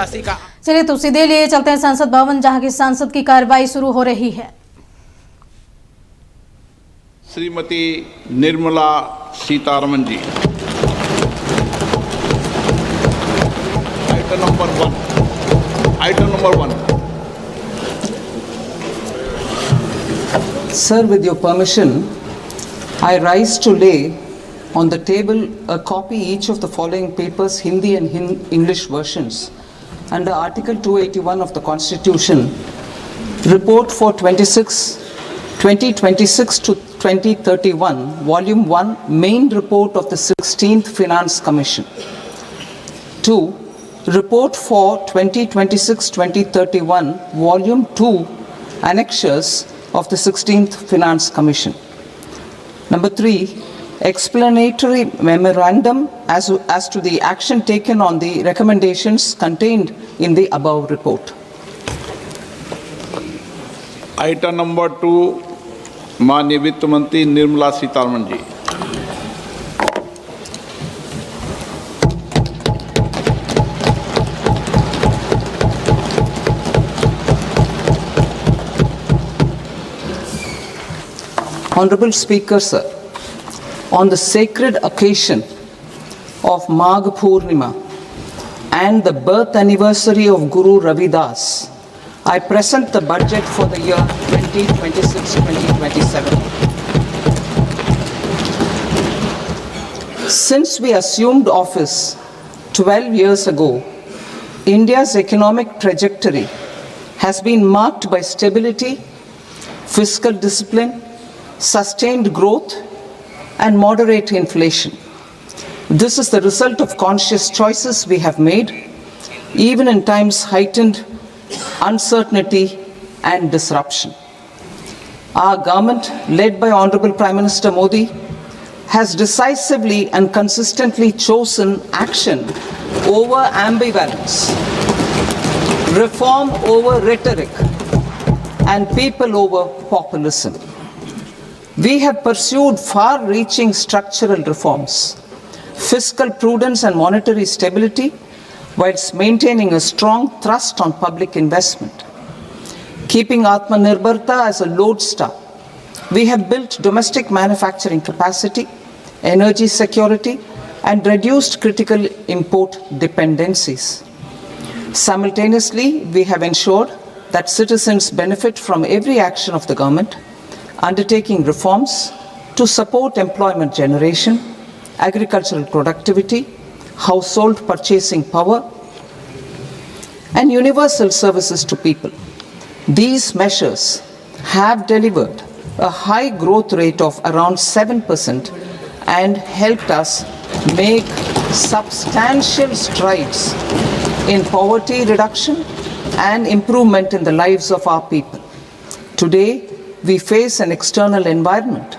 चलिए तो सीधे लिए चलते हैं संसद भवन, जहां की संसद की कार्रवाई शुरू हो रही है। Shrimati Nirmala Sitharaman ji, item number one. Sir, with your permission, I rise to lay on the table a copy each of the following papers, Hindi and English versions, under Article 281 of the Constitution, Report for 2026 to 2031, Volume 1, Main Report of the 16th Finance Commission. 2. Report for 2026-2031, Volume 2, Annexures of the 16th Finance Commission. Number 3. Explanatory memorandum as to the action taken on the recommendations contained in the above report. Item number 2, माननीय वित्त मंत्री निर्मला सीतारमन जी। Honorable Speaker, sir, on the sacred occasion of Magh Purnima and the birth anniversary of Guru Ravidas, I present the budget for the year 2026-2027. Since we assumed office 12 years ago, India's economic trajectory has been marked by stability, fiscal discipline, sustained growth, and moderate inflation. This is the result of conscious choices we have made, even in times heightened uncertainty and disruption. Our government, led by Honorable Prime Minister Modi, has decisively and consistently chosen action over ambivalence, reform over rhetoric, and people over populism. We have pursued far-reaching structural reforms, fiscal prudence and monetary stability, whilst maintaining a strong thrust on public investment. Keeping Atmanirbharta as a lodestar, we have built domestic manufacturing capacity, energy security, and reduced critical import dependencies. Simultaneously, we have ensured that citizens benefit from every action of the government, undertaking reforms to support employment generation, agricultural productivity, household purchasing power, and universal services to people. These measures have delivered a high growth rate of around 7% and helped us make substantial strides in poverty reduction and improvement in the lives of our people. Today, we face an external environment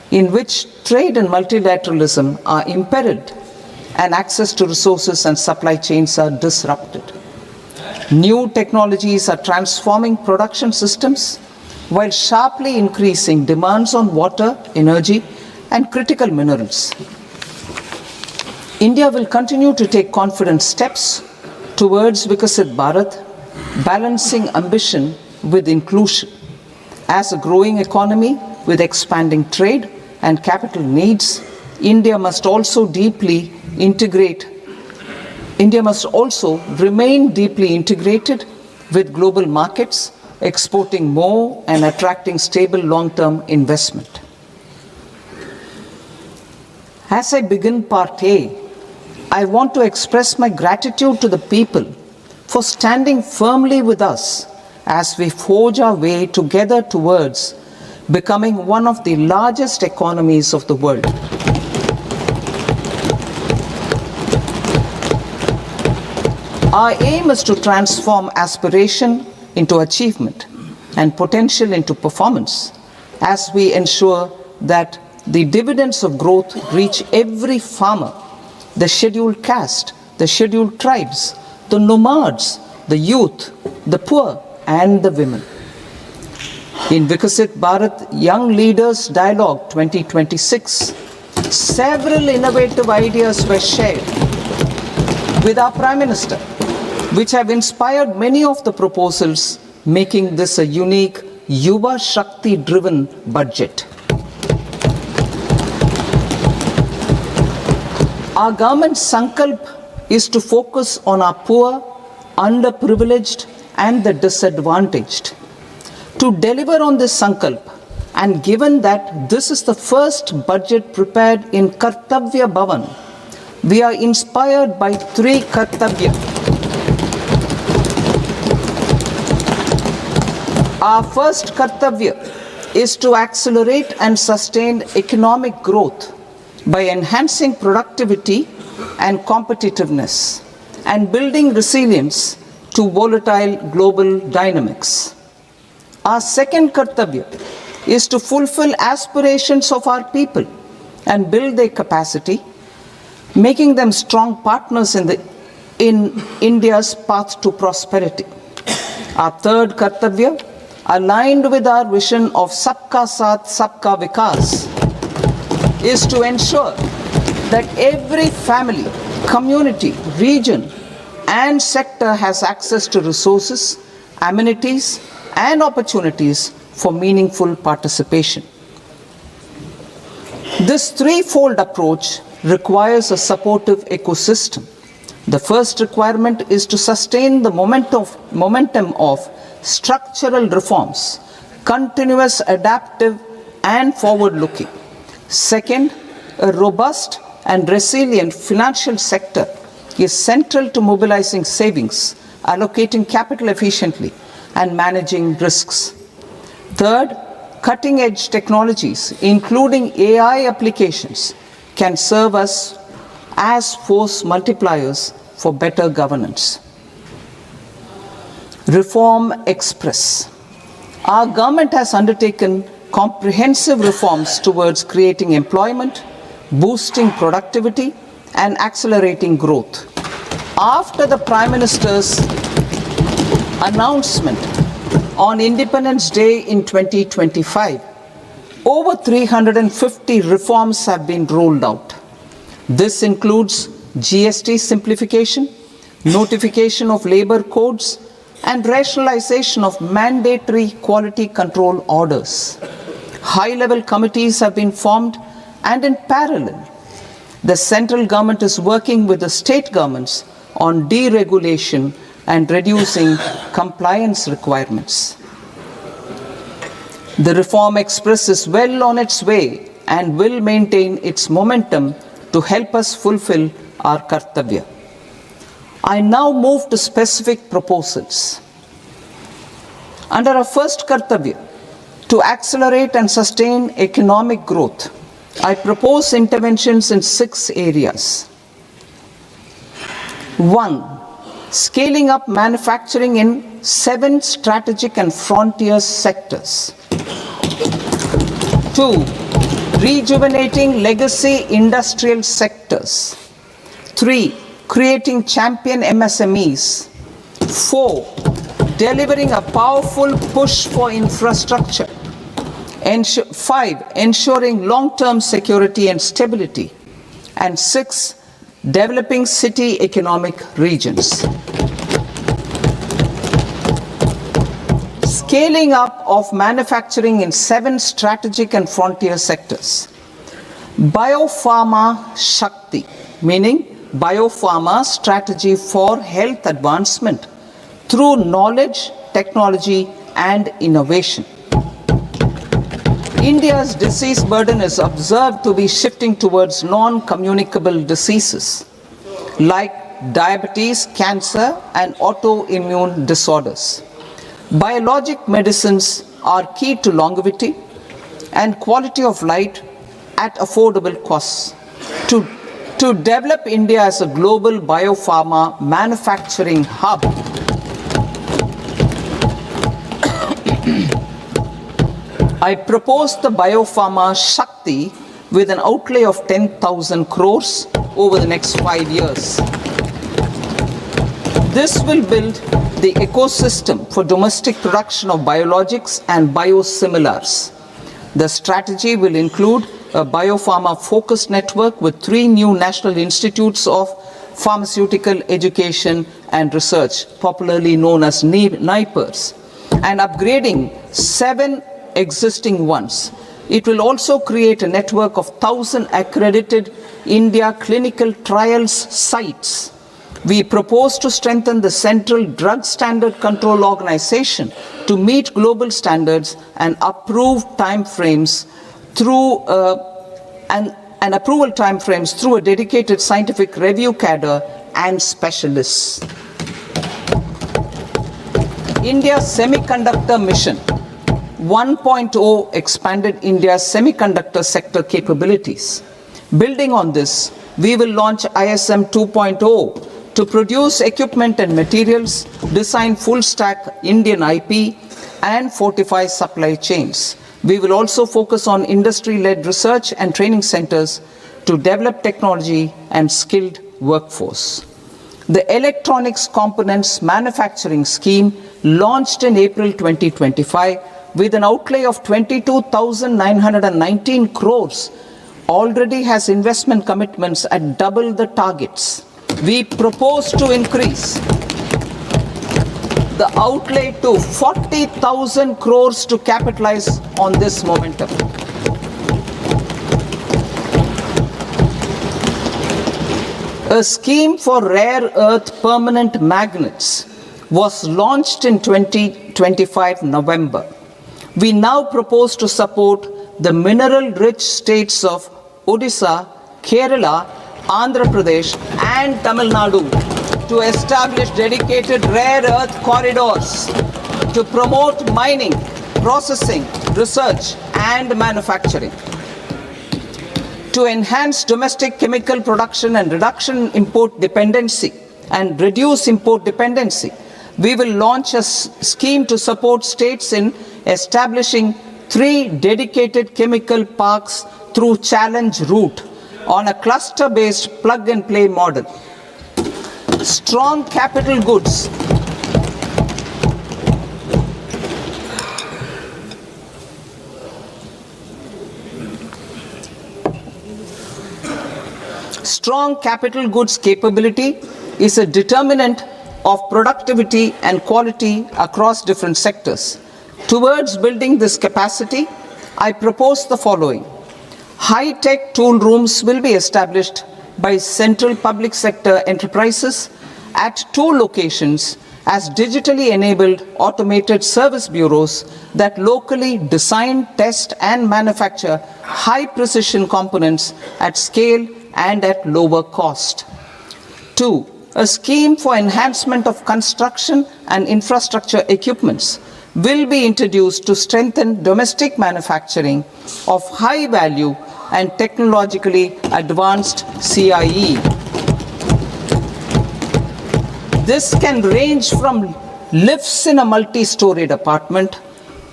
in which trade and multilateralism are imperiled and access to resources and supply chains are disrupted. New technologies are transforming production systems while sharply increasing demands on water, energy, and critical minerals. India will continue to take confident steps towards Vikasit Bharat, balancing ambition with inclusion. As a growing economy with expanding trade and capital needs, India must also remain deeply integrated with global markets, exporting more and attracting stable long-term investment. As I begin Part A, I want to express my gratitude to the people for standing firmly with us as we forge our way together towards becoming one of the largest economies of the world. Our aim is to transform aspiration into achievement and potential into performance as we ensure that the dividends of growth reach every farmer, the scheduled caste, the scheduled tribes, the nomads, the youth, the poor, and the women. In Vikasit Bharat Young Leaders Dialogue 2026, several innovative ideas were shared with our Prime Minister which have inspired many of the proposals, making this a unique Yuva Shakti driven budget. Our government's sankalp is to focus on our poor, underprivileged, and the disadvantaged. To deliver on this sankalp, and given that this is the first budget prepared in Kartavya Bhavan, we are inspired by three Kartavya. Our first Kartavya is to accelerate and sustain economic growth by enhancing productivity and competitiveness and building resilience to volatile global dynamics. Our second Kartavya is to fulfill aspirations of our people and build their capacity, making them strong partners in India's path to prosperity. Our third Kartavya, aligned with our vision of Sabka Saath, Sabka Vikas, is to ensure that every family, community, region, and sector has access to resources, amenities, and opportunities for meaningful participation. This threefold approach requires a supportive ecosystem. The first requirement is to sustain the momentum of structural reforms, continuous, adaptive, and forward-looking. Second, a robust and resilient financial sector is central to mobilizing savings, allocating capital efficiently, and managing risks. Third, cutting-edge technologies, including AI applications, can serve us as force multipliers for better governance. Reform Express. Our government has undertaken comprehensive reforms towards creating employment, boosting productivity, and accelerating growth. After the Prime Minister's announcement on Independence Day in 2025, over 350 reforms have been rolled out. This includes GST simplification, notification of labor codes, and rationalization of mandatory quality control orders. High-level committees have been formed, and in parallel, the central government is working with the state governments on deregulation and reducing compliance requirements. The Reform Express is well on its way and will maintain its momentum to help us fulfill our Kartavya. I now move to specific proposals. Under our first Kartavya, to accelerate and sustain economic growth, I propose interventions in 6 areas. 1. Scaling up manufacturing in 7 strategic and frontier sectors. 2. Rejuvenating legacy industrial sectors. 3. Creating champion MSMEs. 4. Delivering a powerful push for infrastructure. 5. Ensuring long-term security and stability. And 6. Developing city economic regions. Scaling up of manufacturing in 7 strategic and frontier sectors. Biopharma Shakti, meaning biopharma strategy for health advancement through knowledge, technology, and innovation. India's disease burden is observed to be shifting towards non-communicable diseases like diabetes, cancer, and autoimmune disorders. Biologic medicines are key to longevity and quality of life at affordable costs. To develop India as a global biopharma manufacturing hub, I propose the Biopharma Shakti with an outlay of 10,000 crores over the next 5 years. This will build the ecosystem for domestic production of biologics and biosimilars. The strategy will include a biopharma focused network with 3 new national institutes of pharmaceutical education and research, popularly known as NIPERS, and upgrading 7 existing ones. It will also create a network of 1,000 accredited India clinical trials sites. We propose to strengthen the Central Drug Standard Control Organization to meet global standards and approve timeframes through and approval timeframes through a dedicated scientific review cadre and specialists. India's Semiconductor Mission 1.0 expanded India's semiconductor sector capabilities. Building on this, we will launch ISM 2.0 to produce equipment and materials, design full-stack Indian IP, and fortify supply chains. We will also focus on industry-led research and training centers to develop technology and skilled workforce. The Electronics Components Manufacturing Scheme, launched in April 2025 with an outlay of 22,919 crores, already has investment commitments at double the targets. We propose to increase the outlay to 40,000 crores to capitalize on this momentum. A scheme for rare earth permanent magnets was launched in 2025 November. We now propose to support the mineral-rich states of Odisha, Kerala, Andhra Pradesh, and Tamil Nadu to establish dedicated rare earth corridors to promote mining, processing, research, and manufacturing. To enhance domestic chemical production and reduce import dependency, we will launch a scheme to support states in establishing 3 dedicated chemical parks through challenge route on a cluster-based plug-and-play model. Strong capital goods. Strong capital goods capability is a determinant of productivity and quality across different sectors. Towards building this capacity, I propose the following. High-tech tool rooms will be established by central public sector enterprises at 2 locations as digitally enabled automated service bureaus that locally design, test, and manufacture high-precision components at scale and at lower cost. 2. A scheme for enhancement of construction and infrastructure equipments will be introduced to strengthen domestic manufacturing of high value and technologically advanced CIE. This can range from lifts in a multi-storied apartment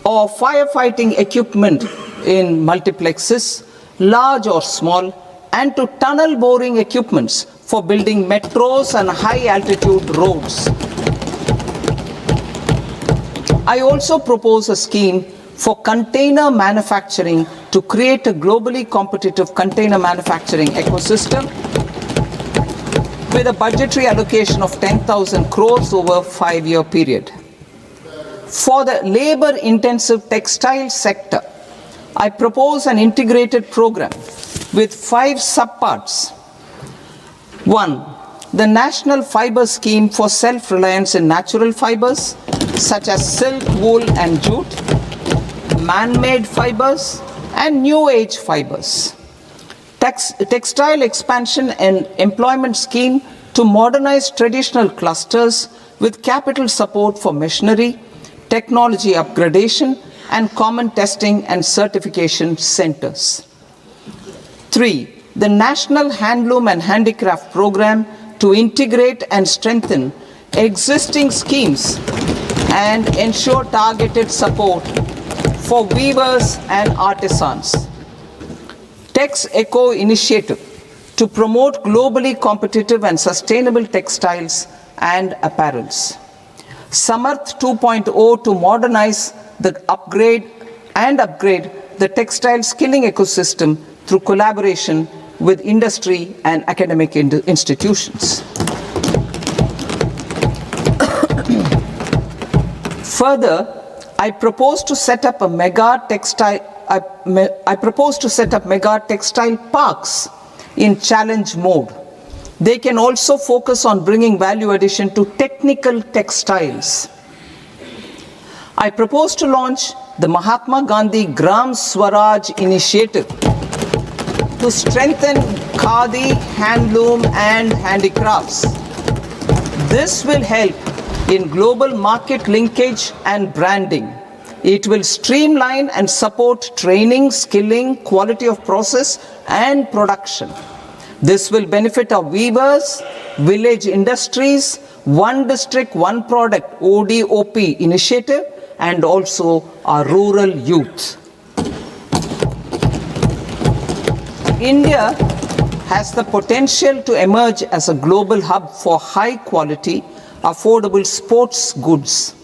or firefighting equipment in multiplexes, large or small, and to tunnel boring equipments for building metros and high-altitude roads. I also propose a scheme for container manufacturing to create a globally competitive container manufacturing ecosystem with a budgetary allocation of 10,000 crores over a 5-year period. For the labor-intensive textile sector, I propose an integrated program with 5 subparts. 1. The National Fiber Scheme for self-reliance in natural fibers, such as silk, wool, and jute, man-made fibers, and new age fibers. Textile expansion and employment scheme to modernize traditional clusters with capital support for machinery, technology upgradation, and common testing and certification centers. 3. The National Handloom and Handicraft Program to integrate and strengthen existing schemes and ensure targeted support for weavers and artisans. Tex Eco Initiative to promote globally competitive and sustainable textiles and apparels. Samarth 2.0 to modernize the upgrade the textile skilling ecosystem through collaboration with industry and academic institutions. Further, I propose to set up mega textile parks in challenge mode. They can also focus on bringing value addition to technical textiles. I propose to launch the Mahatma Gandhi Gram Swaraj initiative to strengthen khadi, handloom and handicrafts. This will help in global market linkage and branding. It will streamline and support training, skilling, quality of process and production. This will benefit our weavers, village industries, One District, One Product ODOP initiative and also our rural youth. India has the potential to emerge as a global hub for high quality, affordable sports goods.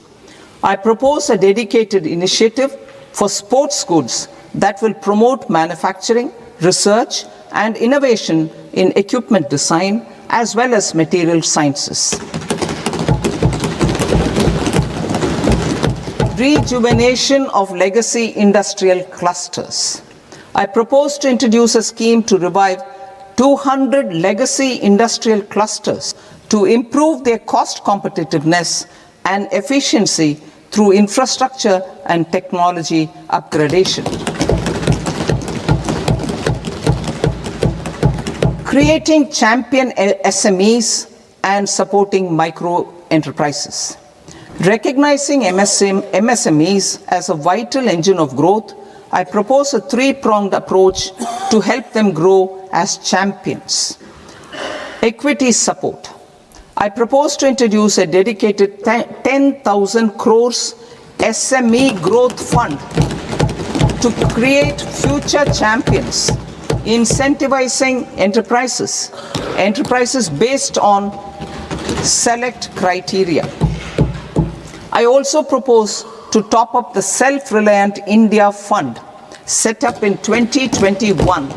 I propose a dedicated initiative for sports goods that will promote manufacturing, research, and innovation in equipment design as well as material sciences. Rejuvenation of legacy industrial clusters. I propose to introduce a scheme to revive 200 legacy industrial clusters to improve their cost competitiveness and efficiency through infrastructure and technology upgradation. Creating champion SMEs and supporting micro enterprises. Recognizing MSMEs as a vital engine of growth, I propose a three-pronged approach to help them grow as champions. Equity support. I propose to introduce a dedicated 10,000 crores SME growth fund to create future champions, incentivizing enterprises based on select criteria. I also propose to top up the Self-Reliant India Fund set up in 2021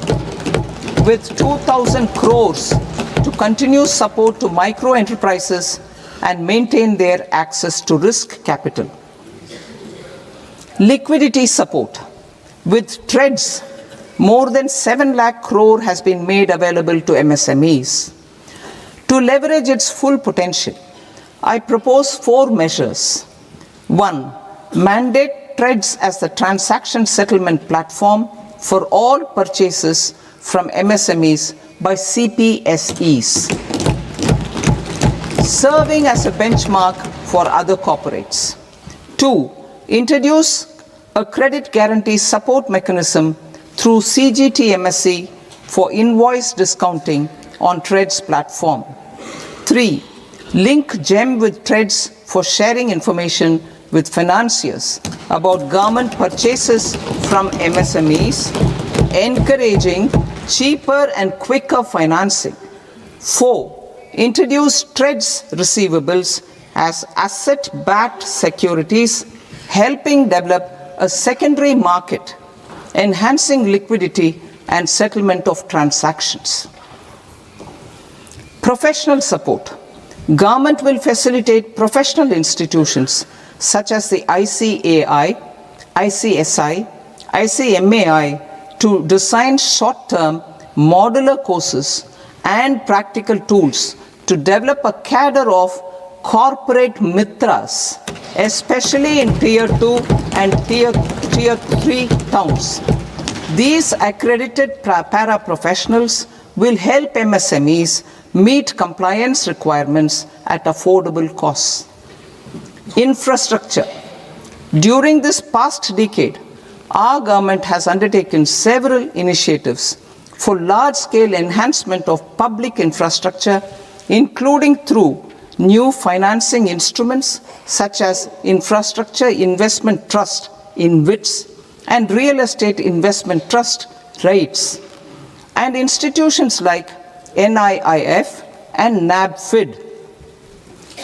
with 2,000 crores to continue support to micro enterprises and maintain their access to risk capital. Liquidity support. With TREDS, more than 7 lakh crore has been made available to MSMEs. To leverage its full potential, I propose 4 measures. 1. Mandate TREDS as the transaction settlement platform for all purchases from MSMEs by CPSEs, serving as a benchmark for other corporates. 2. Introduce a credit guarantee support mechanism through CGTMSE for invoice discounting on TREDS platform. 3. Link GEM with TREDS for sharing information with financiers about government purchases from MSMEs, encouraging cheaper and quicker financing. 4. Introduce TREDS receivables as asset-backed securities, helping develop a secondary market, enhancing liquidity and settlement of transactions. Professional support. Government will facilitate professional institutions such as the ICAI, ICSI, ICMAI to design short-term modular courses and practical tools to develop a cadre of corporate mitras, especially in Tier 2 and Tier 3 towns. These accredited para-professionals will help MSMEs meet compliance requirements at affordable costs. Infrastructure. During this past decade, our government has undertaken several initiatives for large-scale enhancement of public infrastructure, including through new financing instruments such as Infrastructure Investment Trust (InvITs) and Real Estate Investment Trust (REITs), and institutions like NIIF and NABFID.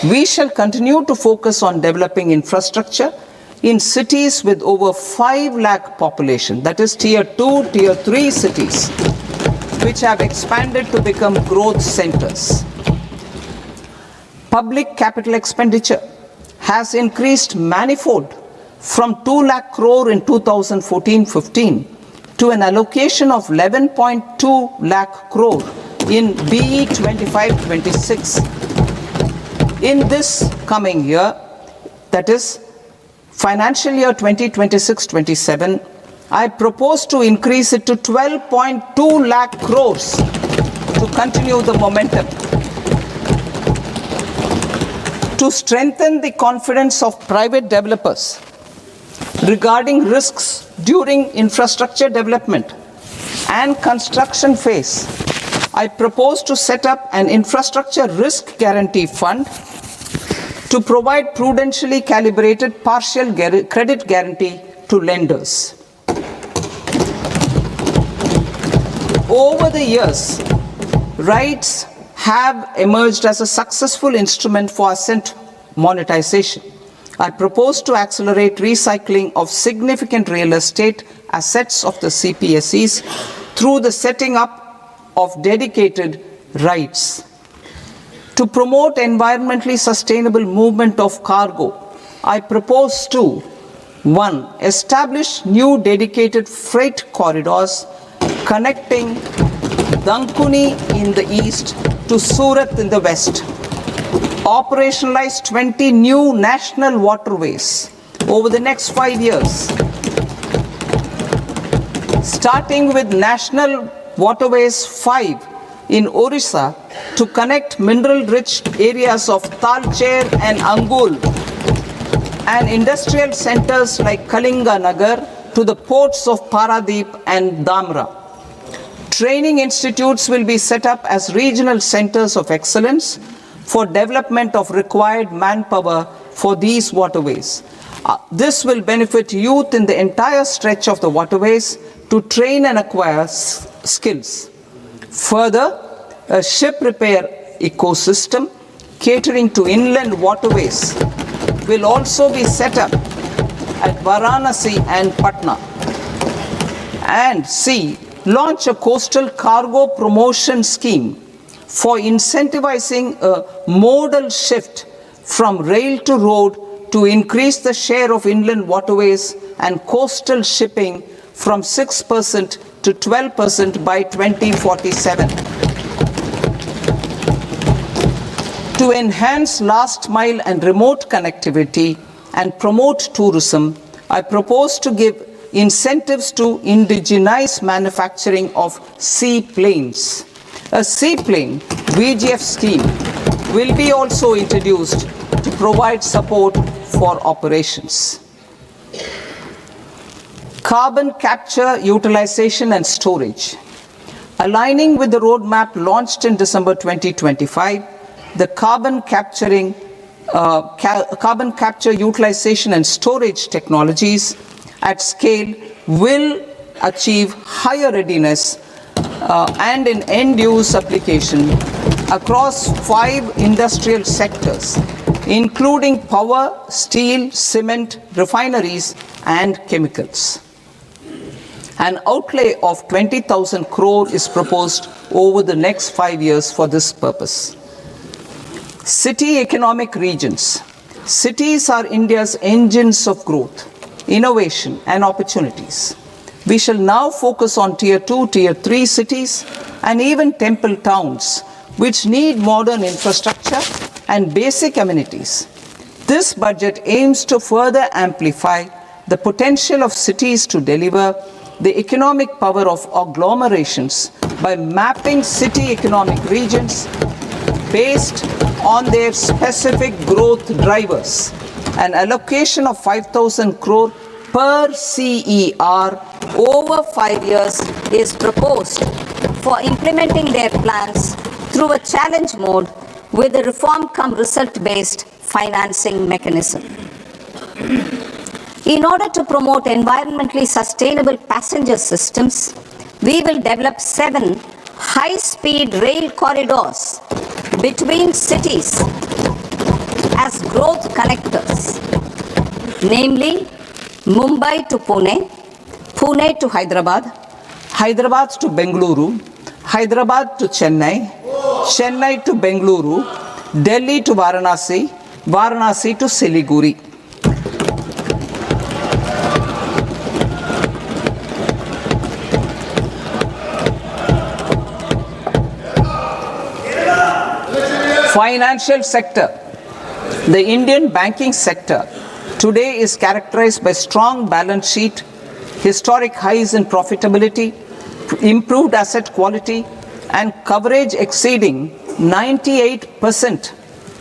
We shall continue to focus on developing infrastructure in cities with over 5 lakh population, that is Tier 2, Tier 3 cities, which have expanded to become growth centers. Public capital expenditure has increased manifold from 2 lakh crore in 2014-15 to an allocation of 11.2 lakh crore in BE 25-26. In this coming year, that is financial year 2026-27, I propose to increase it to 12.2 lakh crores to continue the momentum. To strengthen the confidence of private developers regarding risks during infrastructure development and construction phase, I propose to set up an infrastructure risk guarantee fund to provide prudentially calibrated partial credit guarantee to lenders. Over the years, RITES have emerged as a successful instrument for asset monetization. I propose to accelerate recycling of significant real estate assets of the CPSEs through the setting up of dedicated RITES. To promote environmentally sustainable movement of cargo, I propose to 1. Establish new dedicated freight corridors connecting Dankuni in the east to Surat in the west. Operationalize 20 new national waterways over the next 5 years, starting with National Waterways 5 in Orissa to connect mineral-rich areas of Talcher and Angul and industrial centers like Kalinga Nagar to the ports of Paradeep and Dhamra. Training institutes will be set up as regional centers of excellence for development of required manpower for these waterways. This will benefit youth in the entire stretch of the waterways to train and acquire skills. Further, a ship repair ecosystem catering to inland waterways will also be set up at Varanasi and Patna. And C. Launch a coastal cargo promotion scheme for incentivizing a modal shift from rail to road to increase the share of inland waterways and coastal shipping from 6% to 12% by 2047. To enhance last mile and remote connectivity and promote tourism, I propose to give incentives to indigenize manufacturing of seaplanes. A seaplane VGF scheme will be also introduced to provide support for operations. Carbon capture, utilization and storage. Aligning with the roadmap launched in December 2025, the carbon capture, utilization and storage technologies at scale will achieve higher readiness and in end-use application across 5 industrial sectors, including power, steel, cement, refineries, and chemicals. An outlay of 20,000 crore is proposed over the next 5 years for this purpose. City economic regions. Cities are India's engines of growth, innovation, and opportunities. We shall now focus on Tier 2, Tier 3 cities, and even temple towns, which need modern infrastructure and basic amenities. This budget aims to further amplify the potential of cities to deliver the economic power of agglomerations by mapping city economic regions based on their specific growth drivers. An allocation of 5,000 crore per CER over 5 years is proposed for implementing their plans through a challenge mode with a reform-cum-result-based financing mechanism. In order to promote environmentally sustainable passenger systems, we will develop 7 high-speed rail corridors between cities as growth connectors, namely Mumbai to Pune, Pune to Hyderabad, Hyderabad to Bengaluru, Hyderabad to Chennai, Chennai to Bengaluru, Delhi to Varanasi, Varanasi to Siliguri. Financial sector. The Indian banking sector today is characterized by strong balance sheet, historic highs in profitability, improved asset quality, and coverage exceeding 98%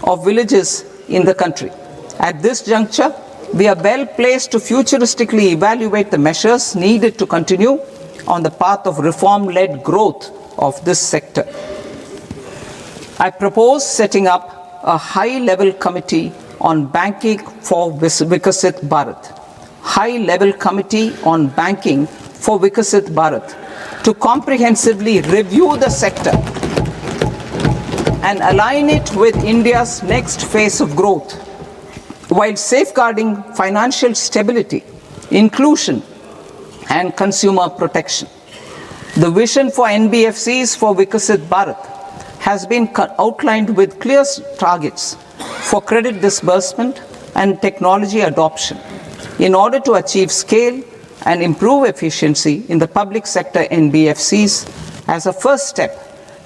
of villages in the country. At this juncture, we are well placed to futuristically evaluate the measures needed to continue on the path of reform-led growth of this sector. I propose setting up a high-level committee on banking for Vikasit Bharat. High-level committee on banking for Vikasit Bharat to comprehensively review the sector and align it with India's next phase of growth while safeguarding financial stability, inclusion, and consumer protection. The vision for NBFCs for Vikasit Bharat has been outlined with clear targets for credit disbursement and technology adoption in order to achieve scale and improve efficiency in the public sector NBFCs. As a first step,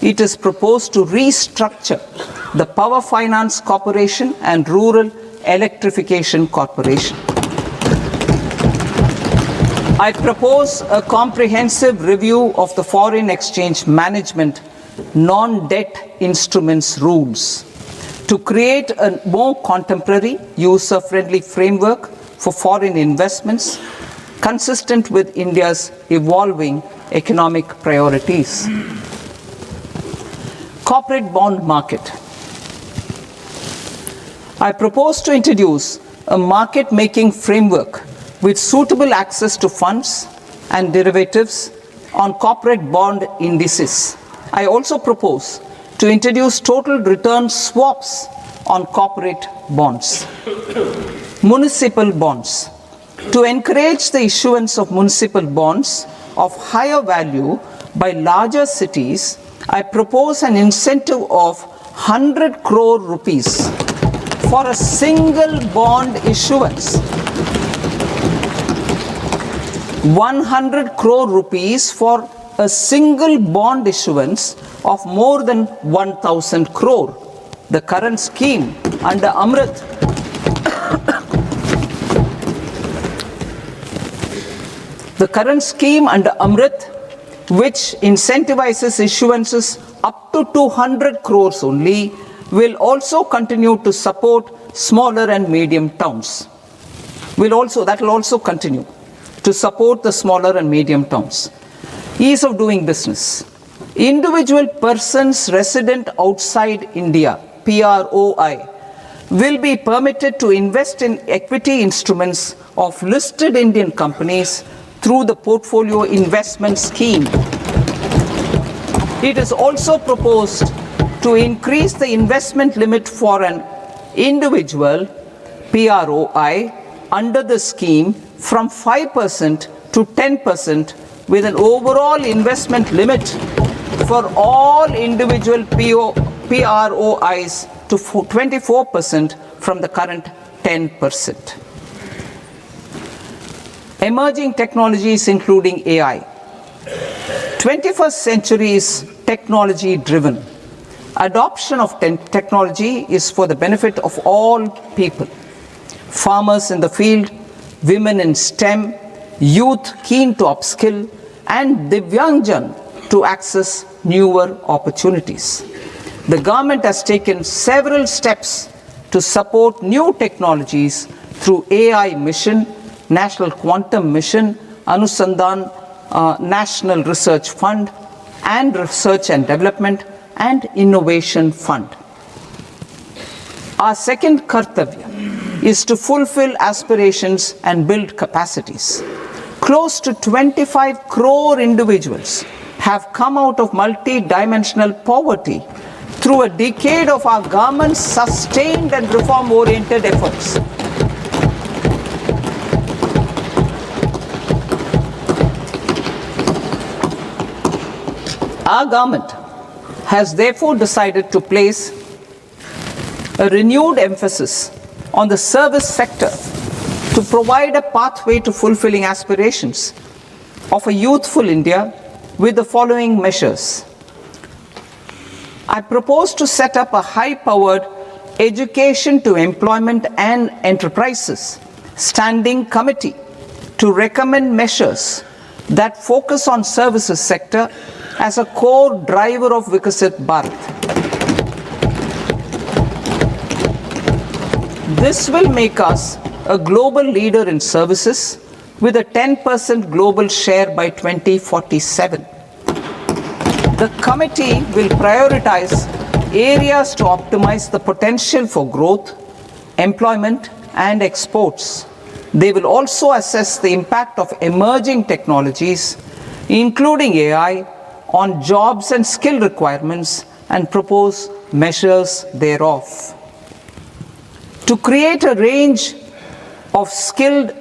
it is proposed to restructure the Power Finance Corporation and Rural Electrification Corporation. I propose a comprehensive review of the foreign exchange management non-debt instruments rules to create a more contemporary, user-friendly framework for foreign investments consistent with India's evolving economic priorities. Corporate bond market. I propose to introduce a market-making framework with suitable access to funds and derivatives on corporate bond indices. I also propose to introduce total return swaps on corporate bonds. Municipal bonds. To encourage the issuance of municipal bonds of higher value by larger cities, I propose an incentive of 100 crore rupees for a single bond issuance. 100 crore rupees for a single bond issuance of more than 1,000 crore. The current scheme under Amrit which incentivizes issuances up to 200 crores only, will also continue to support smaller and medium towns. That will also continue to support the smaller and medium towns. Ease of doing business. Individual persons resident outside India, PROI, will be permitted to invest in equity instruments of listed Indian companies through the portfolio investment scheme. It is also proposed to increase the investment limit for an individual PROI under the scheme from 5% to 10%, with an overall investment limit for all individual PROIs to 24% from the current 10%. Emerging technologies including AI. 21st century is technology driven. Adoption of technology is for the benefit of all people. Farmers in the field, women in STEM, youth keen to upskill, and Divyangjan to access newer opportunities. The government has taken several steps to support new technologies through AI Mission, National Quantum Mission, Anusandhan National Research Fund, and Research and Development and Innovation Fund. Our second kartavya is to fulfill aspirations and build capacities. Close to 25 crore individuals have come out of multi-dimensional poverty through a decade of our government's sustained and reform-oriented efforts. Our government has therefore decided to place a renewed emphasis on the service sector to provide a pathway to fulfilling aspirations of a youthful India with the following measures. I propose to set up a high-powered Education to Employment and Enterprises Standing Committee to recommend measures that focus on services sector as a core driver of Viksit Bharat. This will make us a global leader in services with a 10% global share by 2047. The committee will prioritize areas to optimize the potential for growth, employment, and exports. They will also assess the impact of emerging technologies, including AI, on jobs and skill requirements and propose measures thereof. To create a range of skilled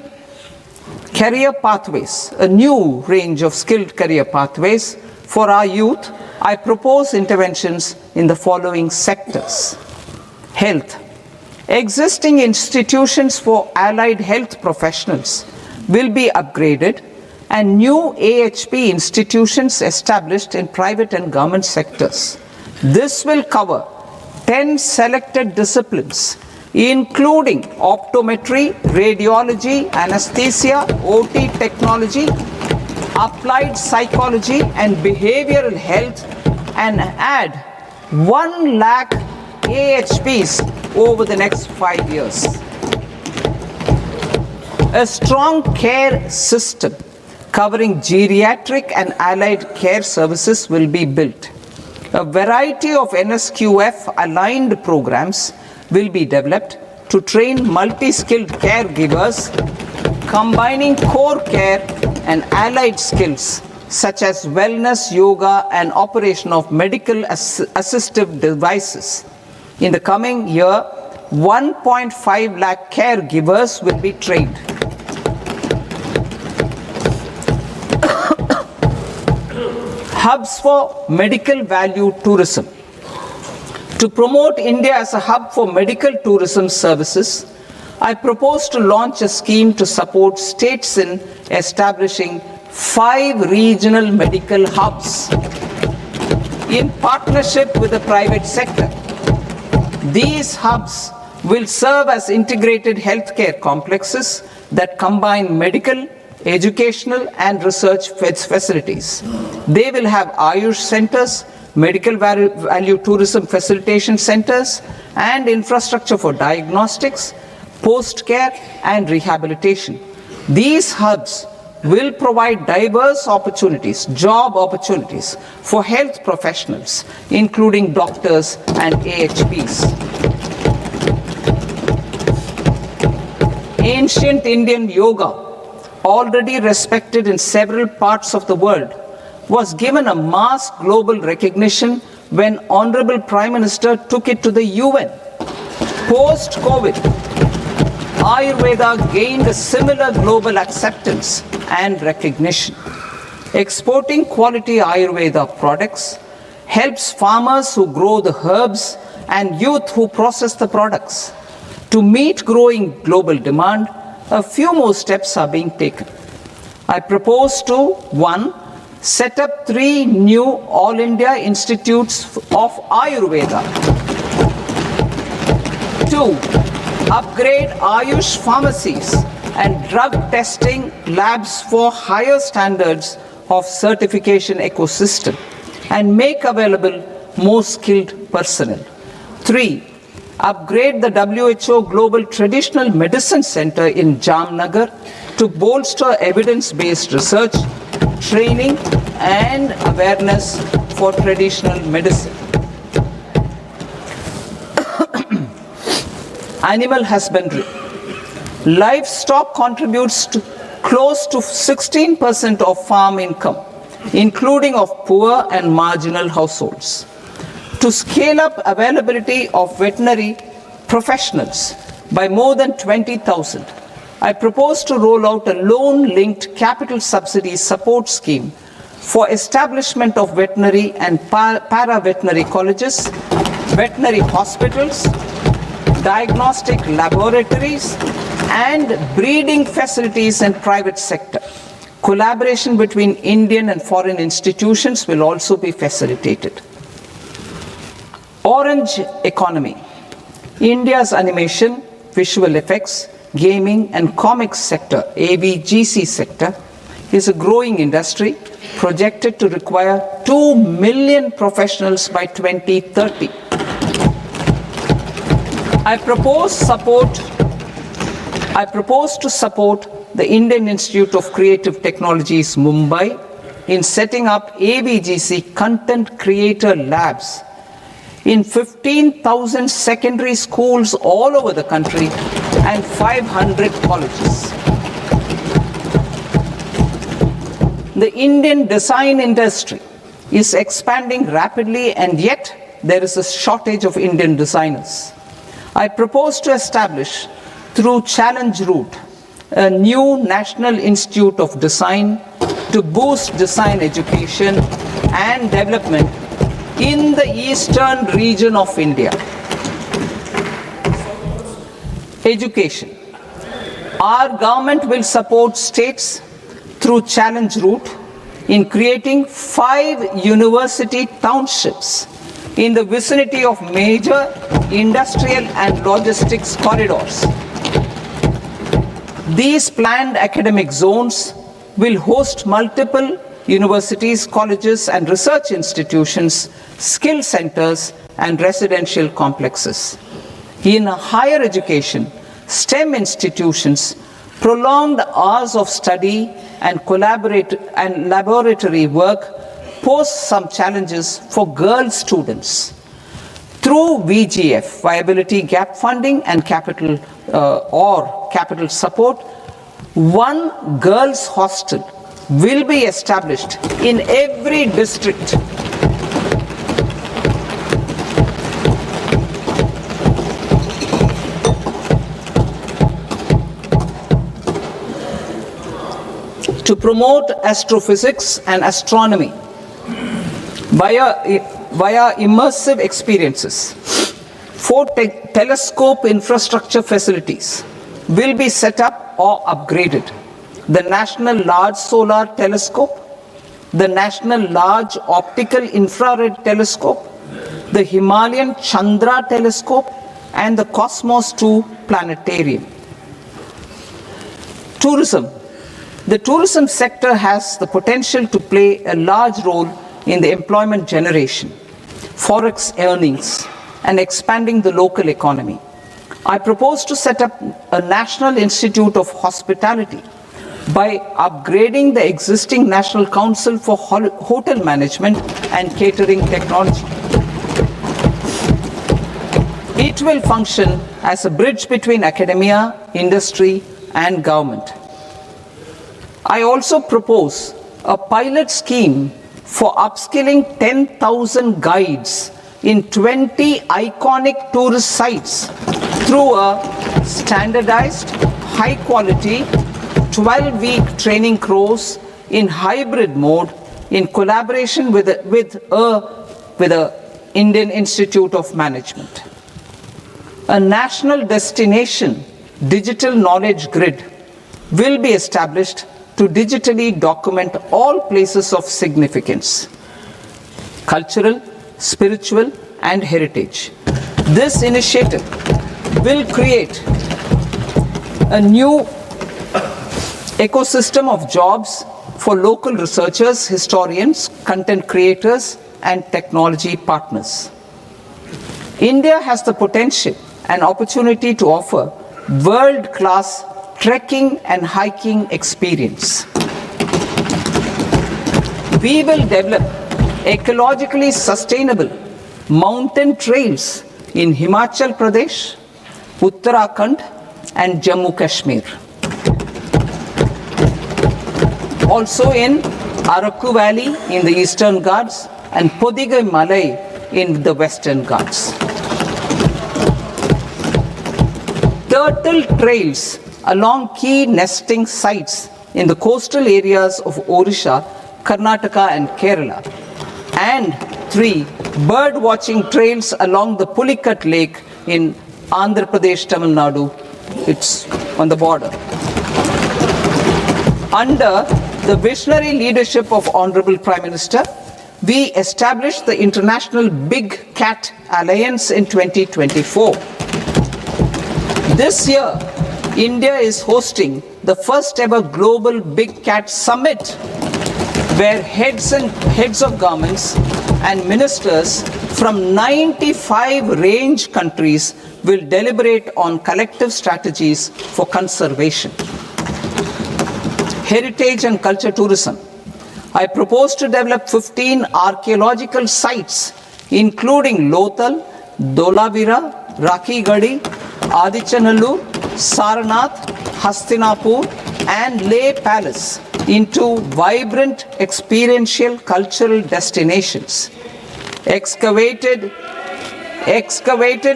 career pathways, a new range of skilled career pathways for our youth, I propose interventions in the following sectors. Health. Existing institutions for allied health professionals will be upgraded and new AHP institutions established in private and government sectors. This will cover 10 selected disciplines, including optometry, radiology, anesthesia, OT technology, applied psychology and behavioral health, and add 1 lakh AHPs over the next 5 years. A strong care system covering geriatric and allied care services will be built. A variety of NSQF aligned programs will be developed to train multi-skilled caregivers, combining core care and allied skills such as wellness, yoga, and operation of medical assistive devices. In the coming year, 1.5 lakh caregivers will be trained. Hubs for medical value tourism. To promote India as a hub for medical tourism services, I propose to launch a scheme to support states in establishing 5 regional medical hubs in partnership with the private sector. These hubs will serve as integrated healthcare complexes that combine medical, educational, and research facilities. They will have Ayush centers, medical value tourism facilitation centers, and infrastructure for diagnostics, post-care, and rehabilitation. These hubs will provide diverse opportunities, job opportunities for health professionals, including doctors and AHPs. Ancient Indian yoga, already respected in several parts of the world, was given a mass global recognition when Honorable Prime Minister took it to the UN. Post-COVID, Ayurveda gained a similar global acceptance and recognition. Exporting quality Ayurveda products helps farmers who grow the herbs and youth who process the products. To meet growing global demand, a few more steps are being taken. I propose to 1. Set up 3 new All India Institutes of Ayurveda. 2. Upgrade Ayush pharmacies and drug testing labs for higher standards of certification ecosystem and make available more skilled personnel. 3. Upgrade the WHO Global Traditional Medicine Center in Jamnagar to bolster evidence-based research, training, and awareness for traditional medicine. Animal husbandry. Livestock contributes to close to 16% of farm income, including of poor and marginal households. To scale up availability of veterinary professionals by more than 20,000, I propose to roll out a loan-linked capital subsidy support scheme for establishment of veterinary and para-veterinary colleges, veterinary hospitals, diagnostic laboratories, and breeding facilities in private sector. Collaboration between Indian and foreign institutions will also be facilitated. Orange economy. India's animation, visual effects, gaming and comics sector, AVGC sector, is a growing industry projected to require 2 million professionals by 2030. I propose to support the Indian Institute of Creative Technologies, Mumbai, in setting up AVGC content creator labs in 15,000 secondary schools all over the country and 500 colleges. The Indian design industry is expanding rapidly, and yet there is a shortage of Indian designers. I propose to establish, through challenge route, a new National Institute of Design to boost design education and development in the eastern region of India. Education. Our government will support states through challenge route in creating 5 university townships in the vicinity of major industrial and logistics corridors. These planned academic zones will host multiple universities, colleges and research institutions, skill centers and residential complexes. In higher education, STEM institutions, prolonged hours of study and laboratory work pose some challenges for girl students. Through VGF, Viability Gap Funding and capital support, one girls' hostel will be established in every district. To promote astrophysics and astronomy via immersive experiences, 4 telescope infrastructure facilities will be set up or upgraded. The National Large Solar Telescope, the National Large Optical Infrared Telescope, the Himalayan Chandra Telescope, and the Cosmos 2 Planetarium. Tourism. The tourism sector has the potential to play a large role in the employment generation, forex earnings, and expanding the local economy. I propose to set up a National Institute of Hospitality by upgrading the existing National Council for Hotel Management and Catering Technology. It will function as a bridge between academia, industry, and government. I also propose a pilot scheme for upskilling 10,000 guides in 20 iconic tourist sites through a standardized, high-quality, 12-week training course in hybrid mode in collaboration with the Indian Institute of Management. A national destination digital knowledge grid will be established to digitally document all places of significance, cultural, spiritual, and heritage. This initiative will create a new ecosystem of jobs for local researchers, historians, content creators, and technology partners. India has the potential and opportunity to offer world-class trekking and hiking experience. We will develop ecologically sustainable mountain trails in Himachal Pradesh, Uttarakhand, and Jammu Kashmir. Also in Araku Valley in the Eastern Ghats and Podigai Malai in the Western Ghats. Turtle trails along key nesting sites in the coastal areas of Odisha Karnataka and Kerala. And 3. Bird watching trails along the Pulikat Lake in Andhra Pradesh, Tamil Nadu. It's on the border. Under the visionary leadership of Honorable Prime Minister, we established the International Big Cat Alliance in 2024. This year, India is hosting the first ever Global Big Cat Summit, where heads of governments and ministers from 95 range countries will deliberate on collective strategies for conservation. Heritage and culture tourism. I propose to develop 15 archaeological sites, including Lothal, Dolavira, Rakhi Gadi, Adichanallur, Saranath, Hastinapur, and Leh Palace into vibrant experiential cultural destinations. Excavated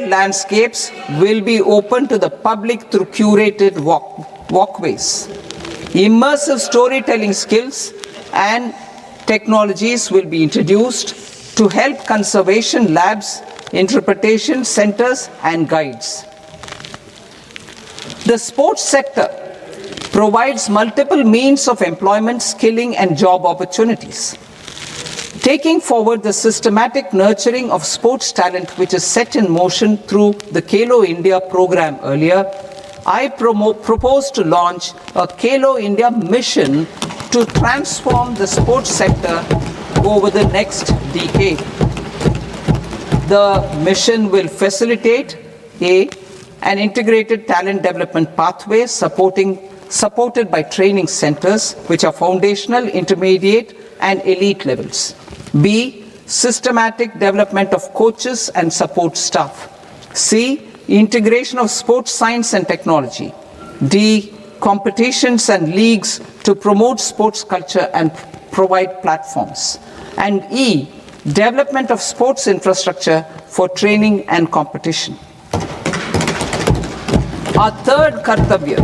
landscapes will be open to the public through curated walkways. Immersive storytelling skills and technologies will be introduced to help conservation labs, interpretation centers, and guides. The sports sector provides multiple means of employment, skilling, and job opportunities. Taking forward the systematic nurturing of sports talent, which is set in motion through the Khelo India program earlier, I propose to launch a Khelo India mission to transform the sports sector over the next decade. The mission will facilitate an integrated talent development pathway supported by training centers, which are foundational, intermediate, and elite levels. B, systematic development of coaches and support staff. C, integration of sports science and technology. D, competitions and leagues to promote sports culture and provide platforms. And E, development of sports infrastructure for training and competition. Our third Kartavya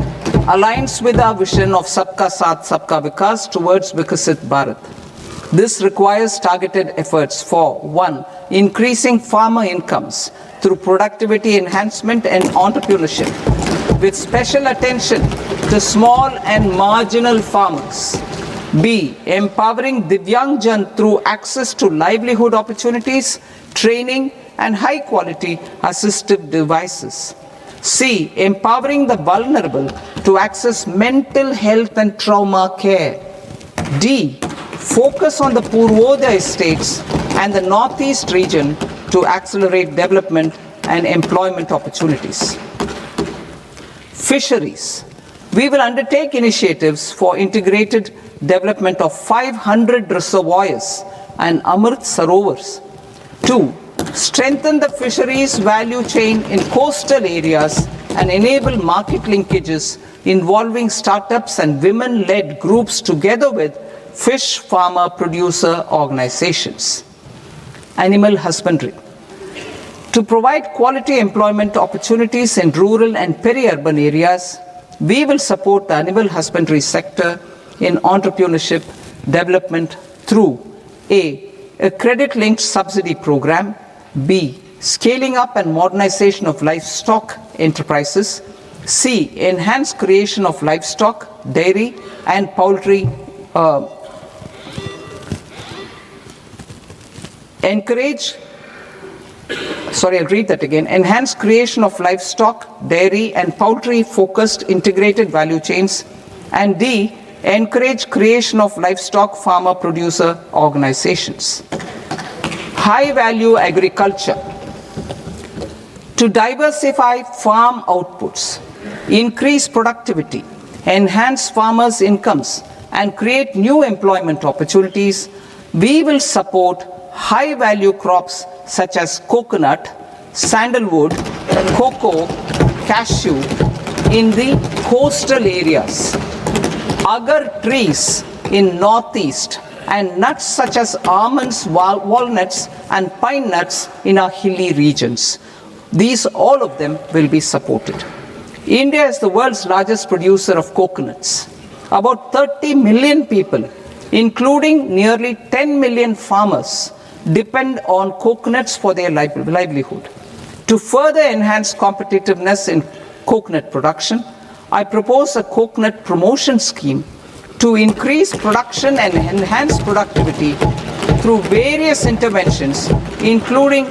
aligns with our vision of Sabka Saath, Sabka Vikas towards Vikasit Bharat. This requires targeted efforts for 1. Increasing farmer incomes through productivity enhancement and entrepreneurship, with special attention to small and marginal farmers. B. Empowering Divyangjan through access to livelihood opportunities, training, and high-quality assistive devices. C. Empowering the vulnerable to access mental health and trauma care. D. Focus on the Purvodaya states and the Northeast region to accelerate development and employment opportunities. Fisheries. We will undertake initiatives for integrated development of 500 reservoirs and Amrit Sarovars. 2. Strengthen the fisheries value chain in coastal areas and enable market linkages involving startups and women-led groups together with fish farmer producer organizations. Animal husbandry. To provide quality employment opportunities in rural and peri-urban areas, we will support the animal husbandry sector in entrepreneurship development through a credit-linked subsidy program, B, scaling up and modernization of livestock enterprises, C, enhanced creation of livestock, dairy, and poultry enhanced creation of livestock, dairy, and poultry-focused integrated value chains, and D, encourage creation of livestock farmer-producer organizations. High-value agriculture. To diversify farm outputs, increase productivity, enhance farmers' incomes, and create new employment opportunities, we will support high-value crops such as coconut, sandalwood, cocoa, cashew in the coastal areas, agar trees in northeast, and nuts such as almonds, walnuts, and pine nuts in our hilly regions. These, all of them, will be supported. India is the world's largest producer of coconuts. About 30 million people including nearly 10 million farmers, depend on coconuts for their livelihood. To further enhance competitiveness in coconut production, I propose a coconut promotion scheme to increase production and enhance productivity through various interventions, including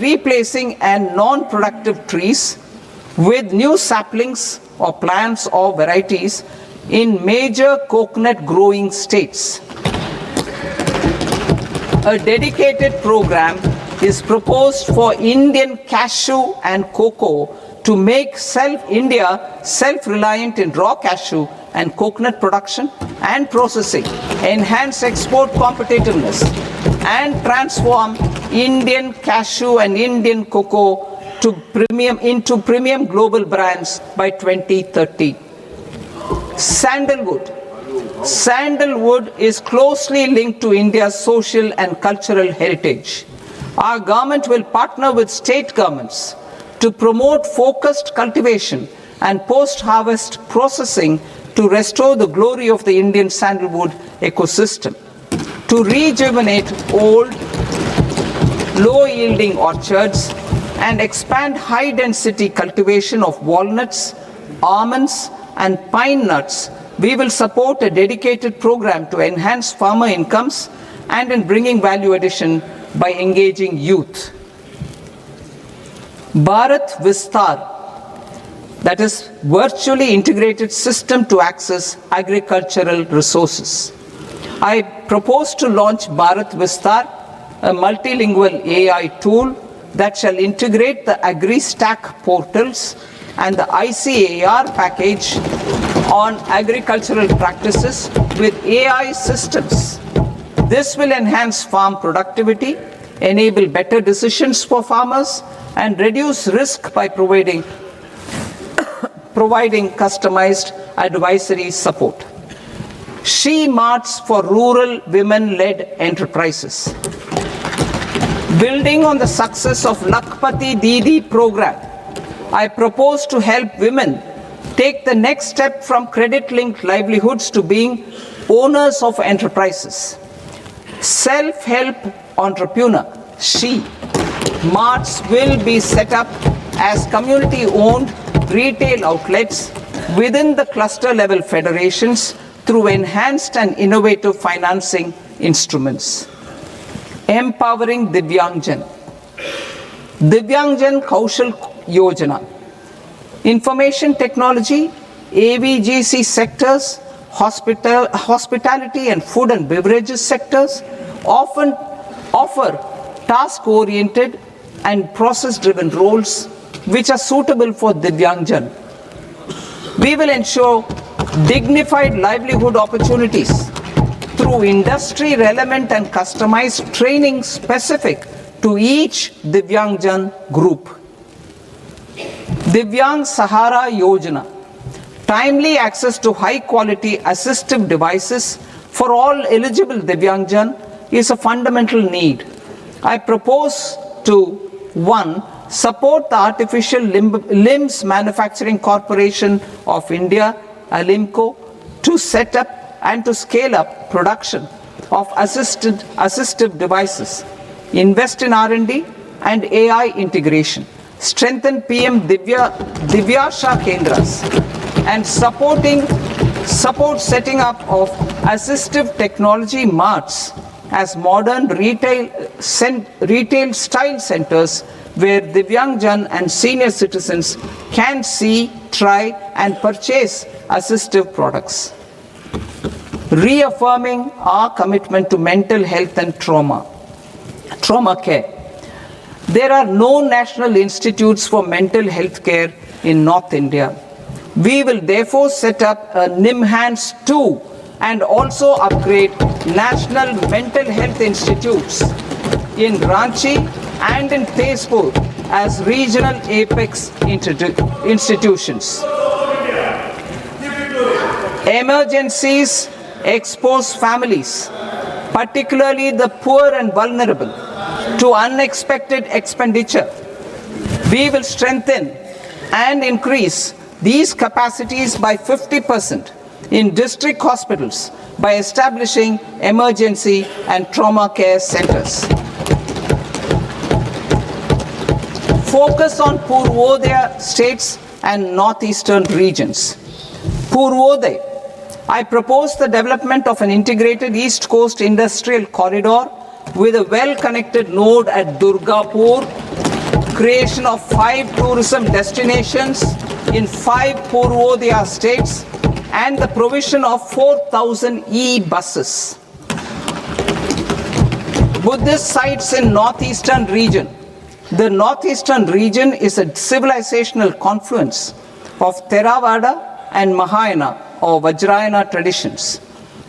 replacing and non-productive trees with new saplings or plants or varieties in major coconut growing states. A dedicated program is proposed for Indian cashew and cocoa to make India self-reliant in raw cashew and coconut production and processing, enhance export competitiveness, and transform Indian cashew and Indian cocoa into premium global brands by 2030. Sandalwood. Sandalwood is closely linked to India's social and cultural heritage. Our government will partner with state governments to promote focused cultivation and post-harvest processing to restore the glory of the Indian sandalwood ecosystem, to rejuvenate old, low-yielding orchards and expand high-density cultivation of walnuts, almonds, and pine nuts. We will support a dedicated program to enhance farmer incomes and in bringing value addition by engaging youth. Bharat Vistar, that is virtually integrated system to access agricultural resources. I propose to launch Bharat Vistar, a multilingual AI tool that shall integrate the AgriStack portals and the ICAR package on agricultural practices with AI systems. This will enhance farm productivity, enable better decisions for farmers, and reduce risk by providing customized advisory support. She Marts for rural women-led enterprises. Building on the success of Lakpati Didi program, I propose to help women take the next step from credit-linked livelihoods to being owners of enterprises. Self-help entrepreneur, She Marts will be set up as community-owned retail outlets within the cluster-level federations through enhanced and innovative financing instruments. Empowering Divyangjan. Divyangjan Kaushal Yojana. Information technology, AVGC sectors, hospitality and food and beverages sectors often offer task-oriented and process-driven roles which are suitable for Divyangjan. We will ensure dignified livelihood opportunities through industry-relevant and customized training specific to each Divyangjan group. Divyang Sahara Yojana. Timely access to high-quality assistive devices for all eligible Divyangjan is a fundamental need. I propose to 1. Support the Artificial Limbs Manufacturing Corporation of India, Alimco, to set up and to scale up production of assistive devices, invest in R&D and AI integration, strengthen PM Divyasha Kendras, and support setting up of assistive technology marts as modern retail style centers where Divyangjan and senior citizens can see, try and purchase assistive products. Reaffirming our commitment to mental health and trauma care. There are no national institutes for mental health care in North India. We will therefore set up a NIMHANS 2 and also upgrade national mental health institutes in Ranchi and in Tezpur as regional apex institutions. Emergencies expose families, particularly the poor and vulnerable, to unexpected expenditure. We will strengthen and increase these capacities by 50% in district hospitals by establishing emergency and trauma care centers. Focus on Purvodaya states and northeastern regions. Purvodaya, I propose the development of an integrated East Coast industrial corridor with a well-connected node at Durgapur, creation of 5 tourism destinations in 5 Purvodaya states, and the provision of 4,000 e-buses. Buddhist sites in northeastern region. The northeastern region is a civilizational confluence of Theravada and Mahayana or Vajrayana traditions.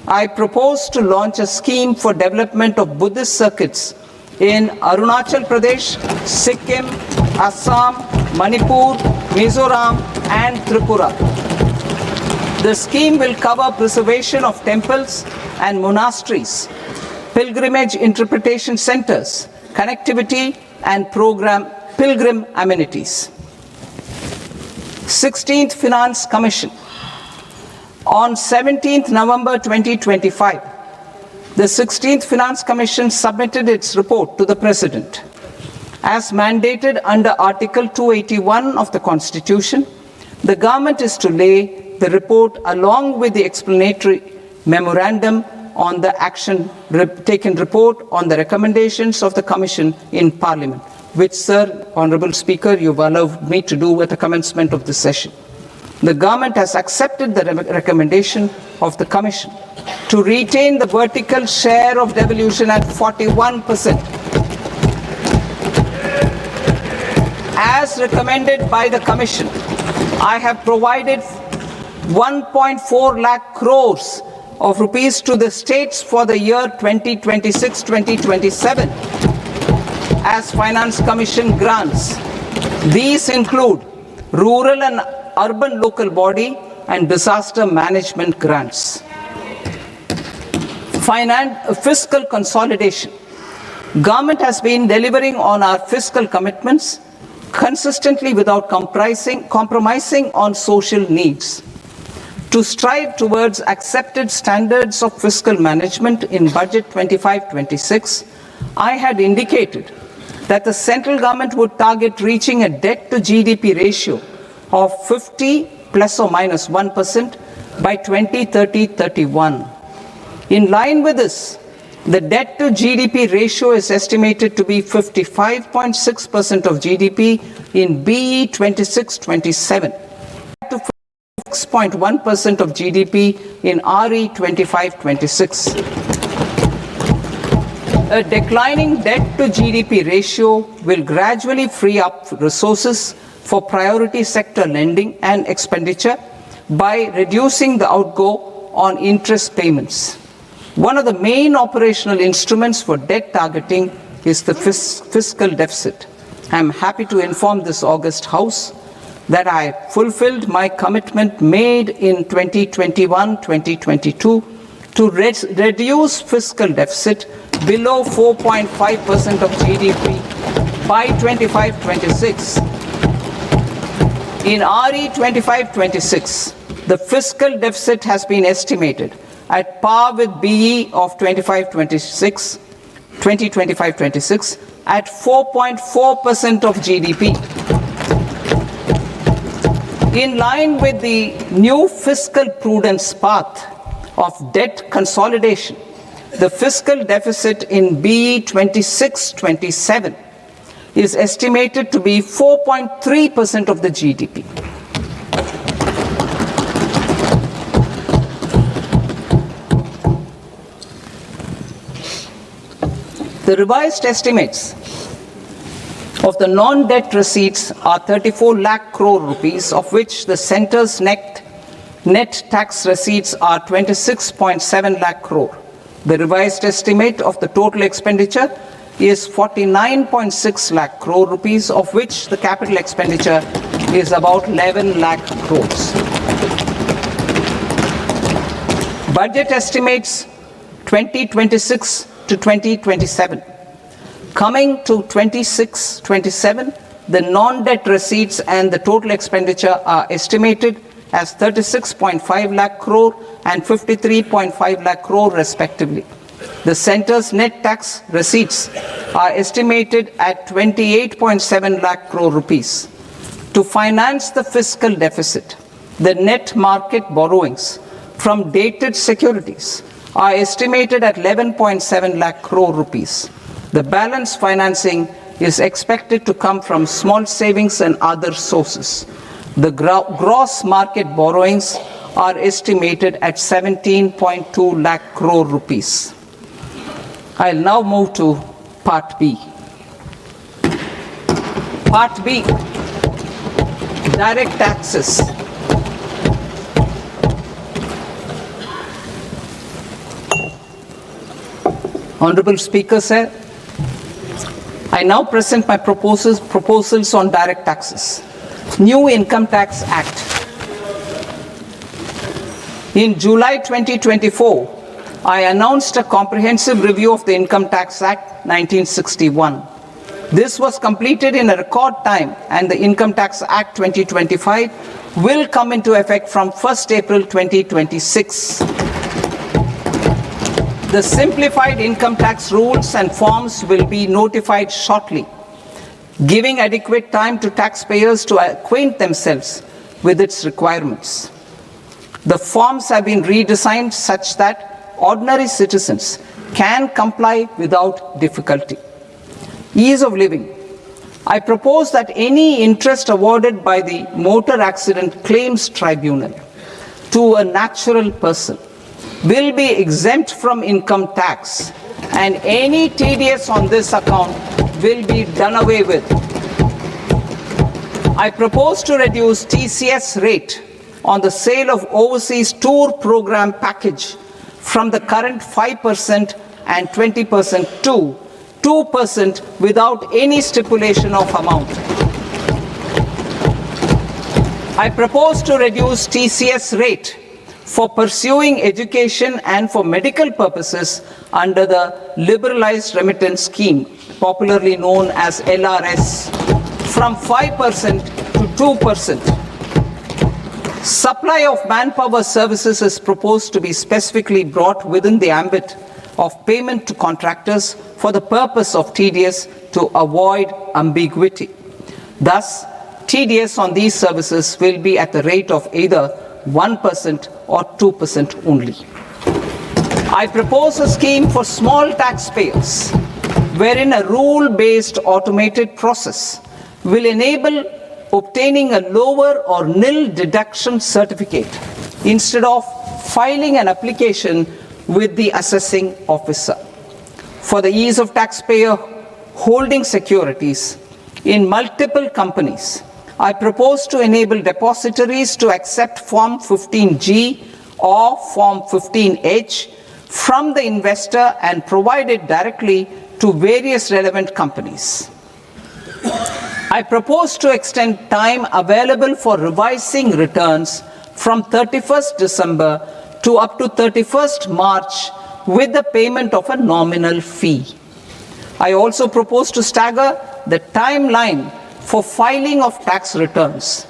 I propose to launch a scheme for development of Buddhist circuits in Arunachal Pradesh, Sikkim, Assam, Manipur, Mizoram, and Tripura. The scheme will cover preservation of temples and monasteries, pilgrimage interpretation centers, connectivity, and pilgrim amenities. 16th Finance Commission. On 17th November 2025, the 16th Finance Commission submitted its report to the President. As mandated under Article 281 of the Constitution, the government is to lay the report along with the explanatory memorandum on the action taken report on the recommendations of the Commission in Parliament, which, Sir, Honourable Speaker, you've allowed me to do at the commencement of this session. The government has accepted the recommendation of the Commission to retain the vertical share of devolution at 41%. As recommended by the Commission, I have provided 1.4 lakh crores of rupees to the states for the year 2026-2027 as Finance Commission grants. These include rural and urban local body and disaster management grants. Fiscal consolidation. Government has been delivering on our fiscal commitments consistently without compromising on social needs. To strive towards accepted standards of fiscal management in Budget 25-26, I had indicated that the central government would target reaching a debt to GDP ratio of 50 plus or minus 1% by 2030-31. In line with this, the debt to GDP ratio is estimated to be 55.6% of GDP in BE 26-27. 6.1% of GDP in RE 25-26. A declining debt to GDP ratio will gradually free up resources for priority sector lending and expenditure by reducing the outgo on interest payments. One of the main operational instruments for debt targeting is the fiscal deficit. I am happy to inform this august House that I fulfilled my commitment made in 2021-2022 to reduce fiscal deficit below 4.5% of GDP by 25-26. In RE 25-26, the fiscal deficit has been estimated at par with BE of 2025-26 at 4.4% of GDP. In line with the new fiscal prudence path of debt consolidation, the fiscal deficit in BE 26-27 is estimated to be 4.3% of the GDP. The revised estimates of the non-debt receipts are 34 lakh crore rupees, of which the centre's net tax receipts are 26.7 lakh crore. The revised estimate of the total expenditure is 49.6 lakh crore rupees, of which the capital expenditure is about 11 lakh crores. Budget estimates 2026 to 2027. Coming to 26-27, the non-debt receipts and the total expenditure are estimated as 36.5 lakh crore and 53.5 lakh crore respectively. The centre's net tax receipts are estimated at 28.7 lakh crore rupees. To finance the fiscal deficit, the net market borrowings from dated securities are estimated at 11.7 lakh crore rupees. The balance financing is expected to come from small savings and other sources. The gross market borrowings are estimated at 17.2 lakh crore rupees. I'll now move to Part B. Part B, direct taxes. Honorable Speaker, sir, I now present my proposals on direct taxes. New Income Tax Act. In July 2024, I announced a comprehensive review of the Income Tax Act 1961. This was completed in a record time, and the Income Tax Act 2025 will come into effect from 1st April 2026. The simplified income tax rules and forms will be notified shortly, giving adequate time to taxpayers to acquaint themselves with its requirements. The forms have been redesigned such that ordinary citizens can comply without difficulty. Ease of living. I propose that any interest awarded by the Motor Accident Claims Tribunal to a natural person will be exempt from income tax, and any TDS on this account will be done away with. I propose to reduce TCS rate on the sale of overseas tour program package from the current 5% and 20% to 2% without any stipulation of amount. I propose to reduce TCS rate for pursuing education and for medical purposes under the Liberalized Remittance Scheme, popularly known as LRS, from 5% to 2%. Supply of manpower services is proposed to be specifically brought within the ambit of payment to contractors for the purpose of TDS to avoid ambiguity. Thus, TDS on these services will be at the rate of either 1% or 2% only. I propose a scheme for small taxpayers wherein a rule-based automated process will enable obtaining a lower or nil deduction certificate instead of filing an application with the assessing officer. For the ease of taxpayer holding securities in multiple companies, I propose to enable depositories to accept Form 15G or Form 15H from the investor and provide it directly to various relevant companies. I propose to extend time available for revising returns from 31st December to up to 31st March with the payment of a nominal fee. I also propose to stagger the timeline for filing of tax returns.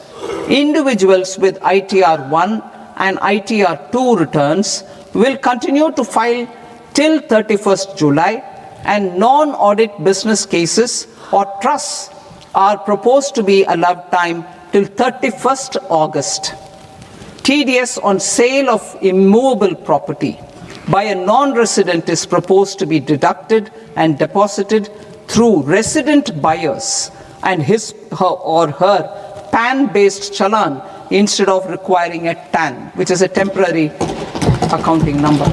Individuals with ITR 1 and ITR 2 returns will continue to file till 31st July, and non-audit business cases or trusts are proposed to be allowed time till 31st August. TDS on sale of immovable property by a non-resident is proposed to be deducted and deposited through resident buyers and his or her PAN-based challan instead of requiring a TAN, which is a temporary accounting number.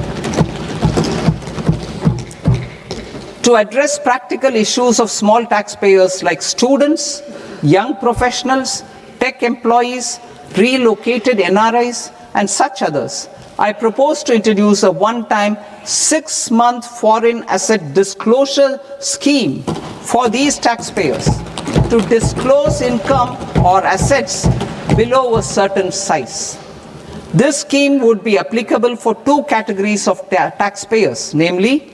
To address practical issues of small taxpayers like students, young professionals, tech employees, relocated NRIs, and such others, I propose to introduce a one-time 6-month foreign asset disclosure scheme for these taxpayers to disclose income or assets below a certain size. This scheme would be applicable for two categories of taxpayers, namely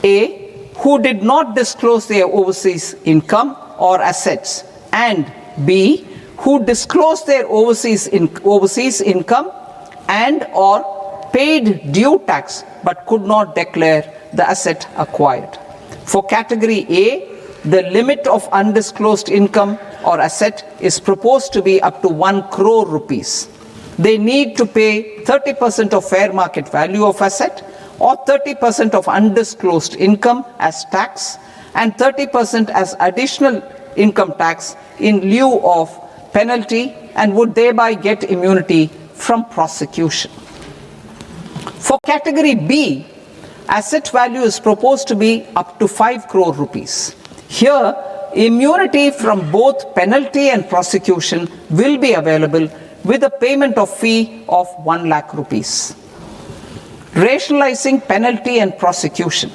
A, who did not disclose their overseas income or assets, and B, who disclosed their overseas income and or paid due tax but could not declare the asset acquired. For category A, the limit of undisclosed income or asset is proposed to be up to 1 crore rupees. They need to pay 30% of fair market value of asset or 30% of undisclosed income as tax and 30% as additional income tax in lieu of penalty and would thereby get immunity from prosecution. For category B, asset value is proposed to be up to 5 crore rupees. Here, immunity from both penalty and prosecution will be available with a payment of fee of 1 lakh rupees. Rationalizing penalty and prosecution.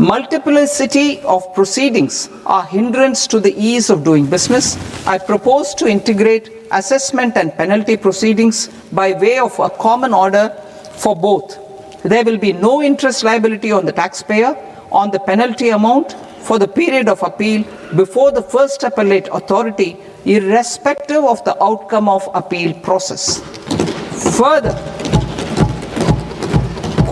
Multiplicity of proceedings are hindrance to the ease of doing business. I propose to integrate assessment and penalty proceedings by way of a common order for both. There will be no interest liability on the taxpayer on the penalty amount for the period of appeal before the first appellate authority, irrespective of the outcome of appeal process. Further,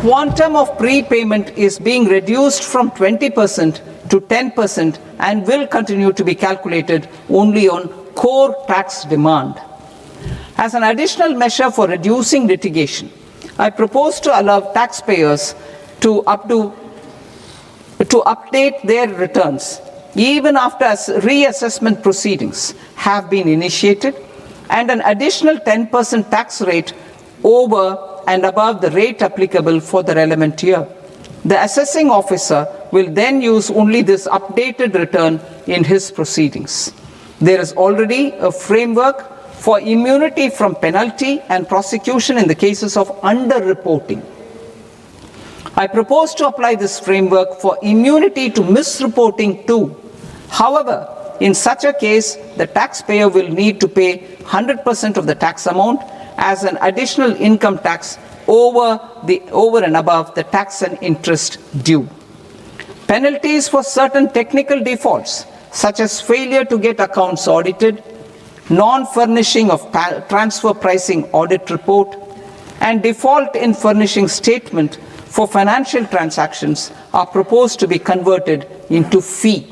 quantum of prepayment is being reduced from 20% to 10% and will continue to be calculated only on core tax demand. As an additional measure for reducing litigation, I propose to allow taxpayers to update their returns even after reassessment proceedings have been initiated and an additional 10% tax rate over and above the rate applicable for the relevant year. The assessing officer will then use only this updated return in his proceedings. There is already a framework for immunity from penalty and prosecution in the cases of underreporting. I propose to apply this framework for immunity to misreporting too. However, in such a case, the taxpayer will need to pay 100% of the tax amount as an additional income tax over and above the tax and interest due. Penalties for certain technical defaults, such as failure to get accounts audited, non-furnishing of transfer pricing audit report, and default in furnishing statement for financial transactions are proposed to be converted into fee.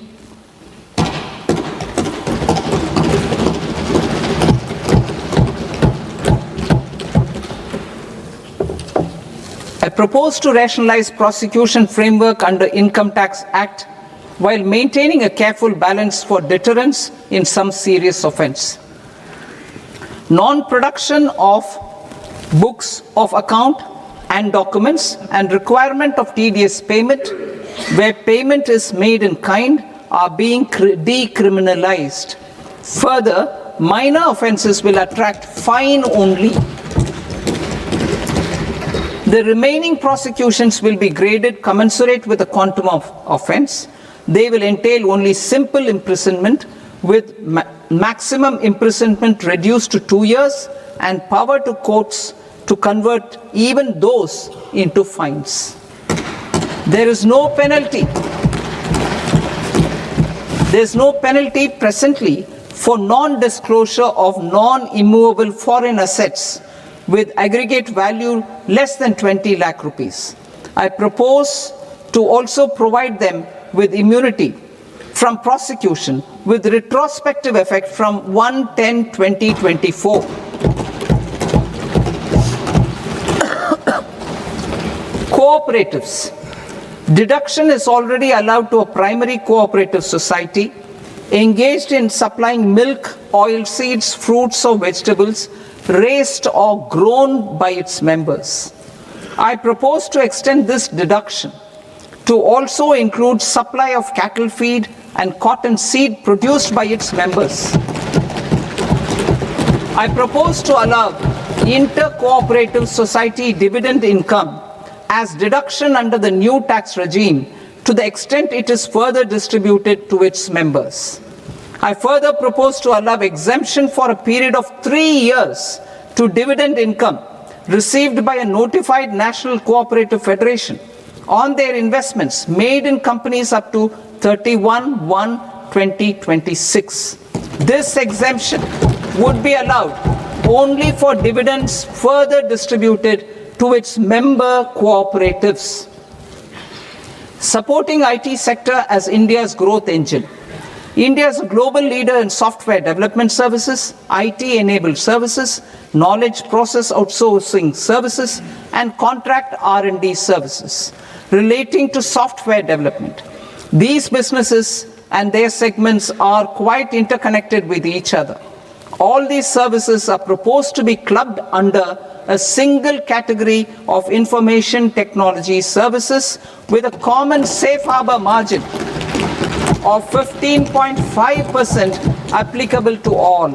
I propose to rationalize prosecution framework under Income Tax Act while maintaining a careful balance for deterrence in some serious offense. Non-production of books of account and documents and requirement of TDS payment where payment is made in kind are being decriminalized. Further, minor offenses will attract fine only. The remaining prosecutions will be graded commensurate with the quantum of offense. They will entail only simple imprisonment with maximum imprisonment reduced to 2 years and power to courts to convert even those into fines. There is no penalty. There is no penalty presently for non-disclosure of non-immovable foreign assets with aggregate value less than 20 lakh rupees. I propose to also provide them with immunity from prosecution with retrospective effect from 1/10/2024. Cooperatives. Deduction is already allowed to a primary cooperative society engaged in supplying milk, oilseeds, fruits or vegetables raised or grown by its members. I propose to extend this deduction to also include supply of cattle feed and cotton seed produced by its members. I propose to allow inter-cooperative society dividend income as deduction under the new tax regime to the extent it is further distributed to its members. I further propose to allow exemption for a period of 3 years to dividend income received by a notified national cooperative federation on their investments made in companies up to 31/1/2026. This exemption would be allowed only for dividends further distributed to its member cooperatives. Supporting IT sector as India's growth engine. India is a global leader in software development services, IT-enabled services, knowledge process outsourcing services, and contract R&D services relating to software development. These businesses and their segments are quite interconnected with each other. All these services are proposed to be clubbed under a single category of information technology services with a common safe harbor margin of 15.5% applicable to all.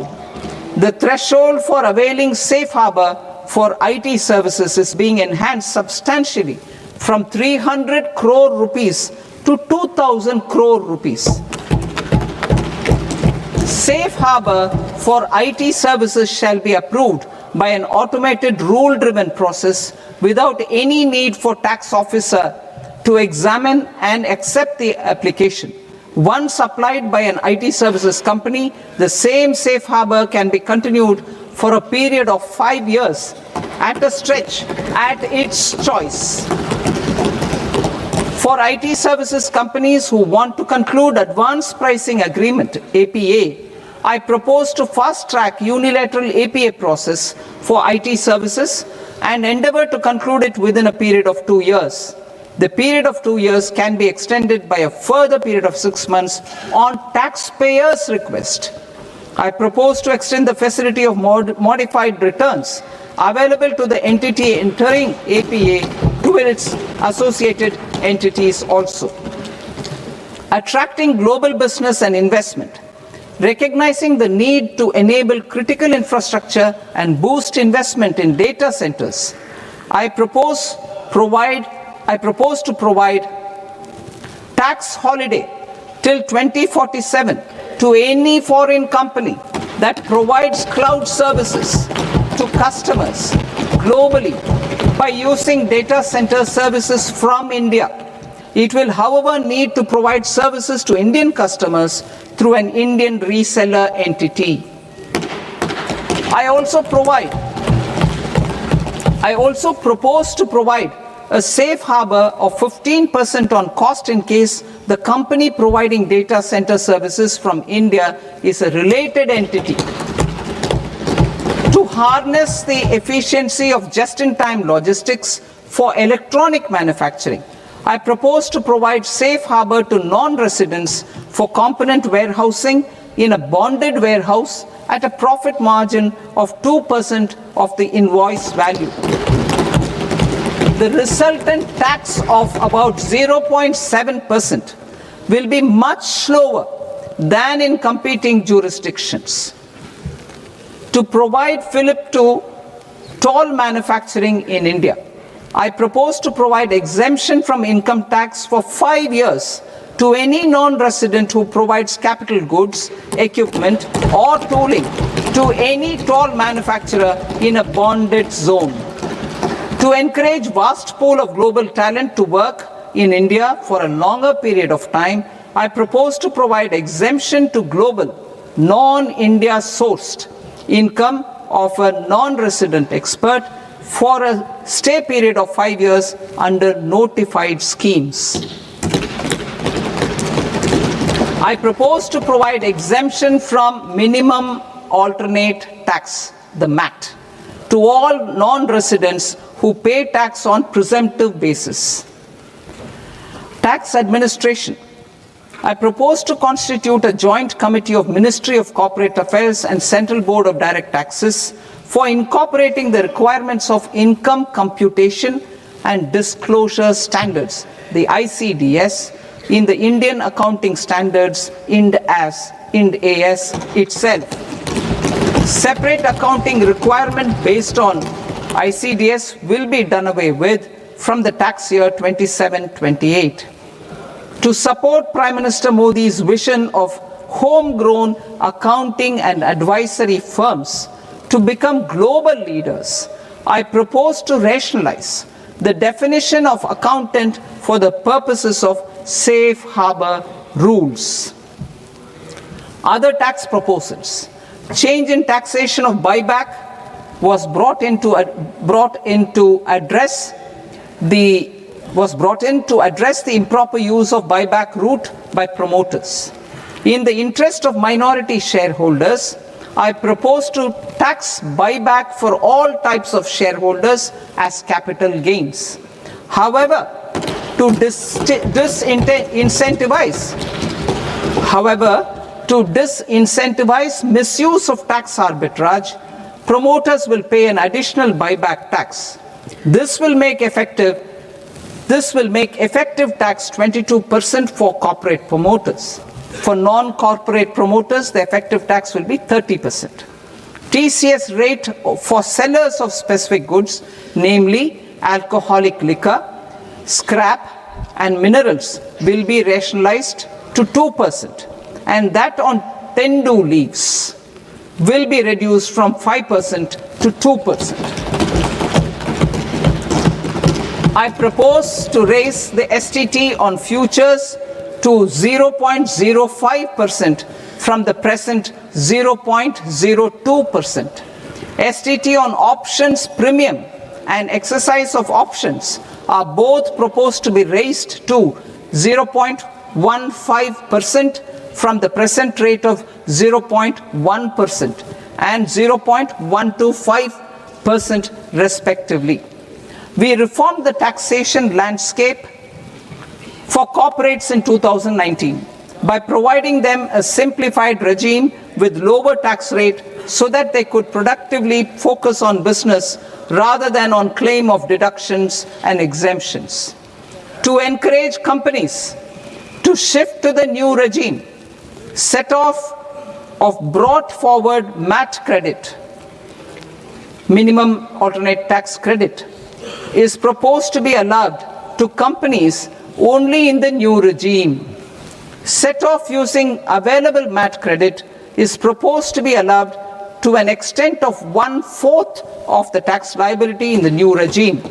The threshold for availing safe harbor for IT services is being enhanced substantially from 300 crore rupees to 2,000 crore rupees. Safe harbor for IT services shall be approved by an automated rule-driven process without any need for tax officer to examine and accept the application. Once applied by an IT services company, the same safe harbor can be continued for a period of 5 years at a stretch at its choice. For IT services companies who want to conclude advanced pricing agreement, APA, I propose to fast-track unilateral APA process for IT services and endeavor to conclude it within a period of 2 years. The period of 2 years can be extended by a further period of 6 months on taxpayers' request. I propose to extend the facility of modified returns available to the entity entering APA to its associated entities also. Attracting global business and investment. Recognizing the need to enable critical infrastructure and boost investment in data centers, I propose to provide tax holiday till 2047 to any foreign company that provides cloud services to customers globally by using data center services from India. It will, however, need to provide services to Indian customers through an Indian reseller entity. I also propose to provide a safe harbor of 15% on cost in case the company providing data center services from India is a related entity. To harness the efficiency of just-in-time logistics for electronic manufacturing, I propose to provide safe harbor to non-residents for component warehousing in a bonded warehouse at a profit margin of 2% of the invoice value. The resultant tax of about 0.7% will be much lower than in competing jurisdictions. To provide fillip to toll manufacturing in India, I propose to provide exemption from income tax for 5 years to any non-resident who provides capital goods, equipment, or tooling to any toll manufacturer in a bonded zone. To encourage vast pool of global talent to work in India for a longer period of time, I propose to provide exemption to global, non-India sourced income of a non-resident expert for a stay period of 5 years under notified schemes. I propose to provide exemption from minimum alternate tax, the MAT, to all non-residents who pay tax on presumptive basis. Tax administration. I propose to constitute a joint committee of Ministry of Corporate Affairs and Central Board of Direct Taxes for incorporating the requirements of income computation and disclosure standards, the ICDS, in the Indian Accounting Standards Ind AS itself. Separate accounting requirement based on ICDS will be done away with from the tax year 27-28. To support Prime Minister Modi's vision of homegrown accounting and advisory firms to become global leaders, I propose to rationalize the definition of accountant for the purposes of safe harbor rules. Other tax proposals. Change in taxation of buyback was brought in to address the improper use of buyback route by promoters. In the interest of minority shareholders, I propose to tax buyback for all types of shareholders as capital gains. However, to disincentivize misuse of tax arbitrage, promoters will pay an additional buyback tax. This will make effective tax 22% for corporate promoters. For non-corporate promoters, the effective tax will be 30%. TCS rate for sellers of specific goods, namely alcoholic liquor, scrap, and minerals, will be rationalized to 2%, and that on tendu leaves will be reduced from 5% to 2%. I propose to raise the STT on futures to 0.05% from the present 0.02%. STT on options premium and exercise of options are both proposed to be raised to 0.15% from the present rate of 0.1% and 0.125% respectively. We reformed the taxation landscape for corporates in 2019 by providing them a simplified regime with lower tax rate so that they could productively focus on business rather than on claim of deductions and exemptions. To encourage companies to shift to the new regime, set off of brought forward MAT credit, minimum alternate tax credit, is proposed to be allowed to companies only in the new regime. Set off using available MAT credit is proposed to be allowed to an extent of 1/4 of the tax liability in the new regime.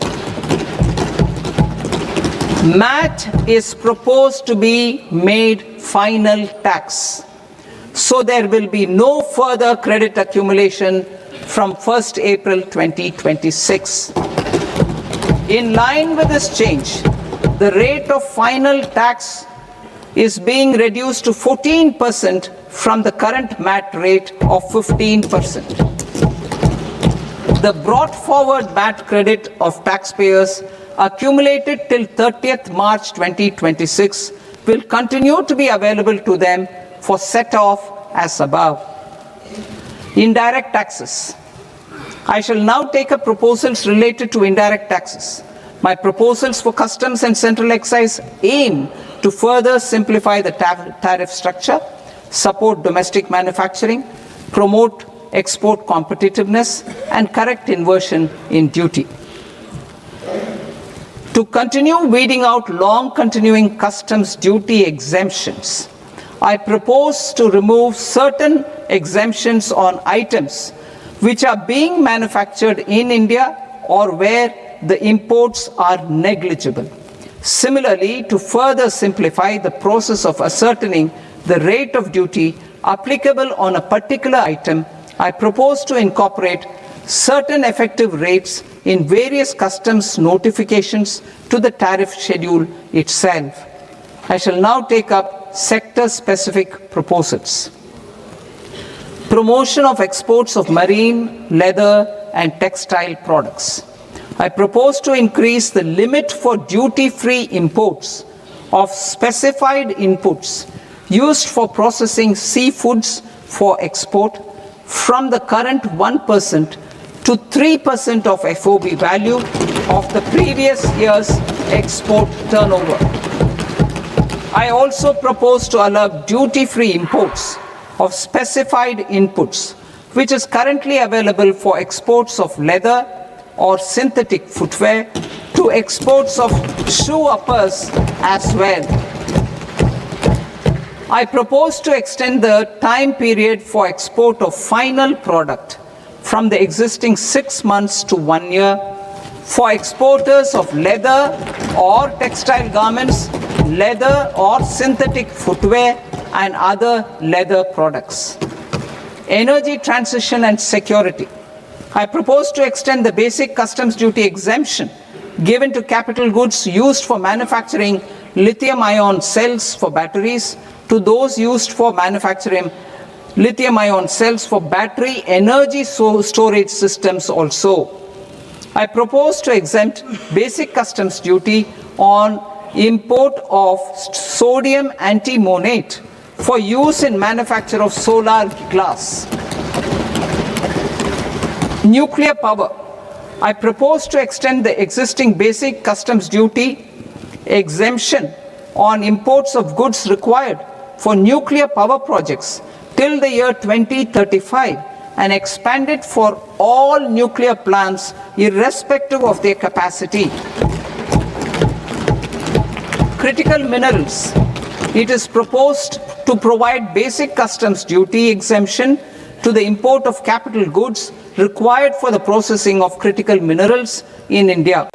MAT is proposed to be made final tax, so there will be no further credit accumulation from 1st April 2026. In line with this change, the rate of final tax is being reduced to 14% from the current MAT rate of 15%. The brought forward MAT credit of taxpayers accumulated till 30th March 2026 will continue to be available to them for set off as above. Indirect taxes. I shall now take up proposals related to indirect taxes. My proposals for customs and central excise aim to further simplify the tariff structure, support domestic manufacturing, promote export competitiveness, and correct inversion in duty. To continue weeding out long continuing customs duty exemptions, I propose to remove certain exemptions on items which are being manufactured in India or where the imports are negligible. Similarly, to further simplify the process of ascertaining the rate of duty applicable on a particular item, I propose to incorporate certain effective rates in various customs notifications to the tariff schedule itself. I shall now take up sector-specific proposals. Promotion of exports of marine, leather, and textile products. I propose to increase the limit for duty-free imports of specified inputs used for processing seafoods for export from the current 1% to 3% of FOB value of the previous year's export turnover. I also propose to allow duty-free imports of specified inputs, which is currently available for exports of leather or synthetic footwear, to exports of shoe uppers as well. I propose to extend the time period for export of final product from the existing 6 months to 1 year for exporters of leather or textile garments, leather or synthetic footwear, and other leather products. Energy transition and security. I propose to extend the basic customs duty exemption given to capital goods used for manufacturing lithium-ion cells for batteries to those used for manufacturing lithium-ion cells for battery energy storage systems also. I propose to exempt basic customs duty on import of sodium antimonate for use in manufacture of solar glass. Nuclear power. I propose to extend the existing basic customs duty exemption on imports of goods required for nuclear power projects till the year 2035 and expand it for all nuclear plants irrespective of their capacity. Critical minerals. It is proposed to provide basic customs duty exemption to the import of capital goods required for the processing of critical minerals in India.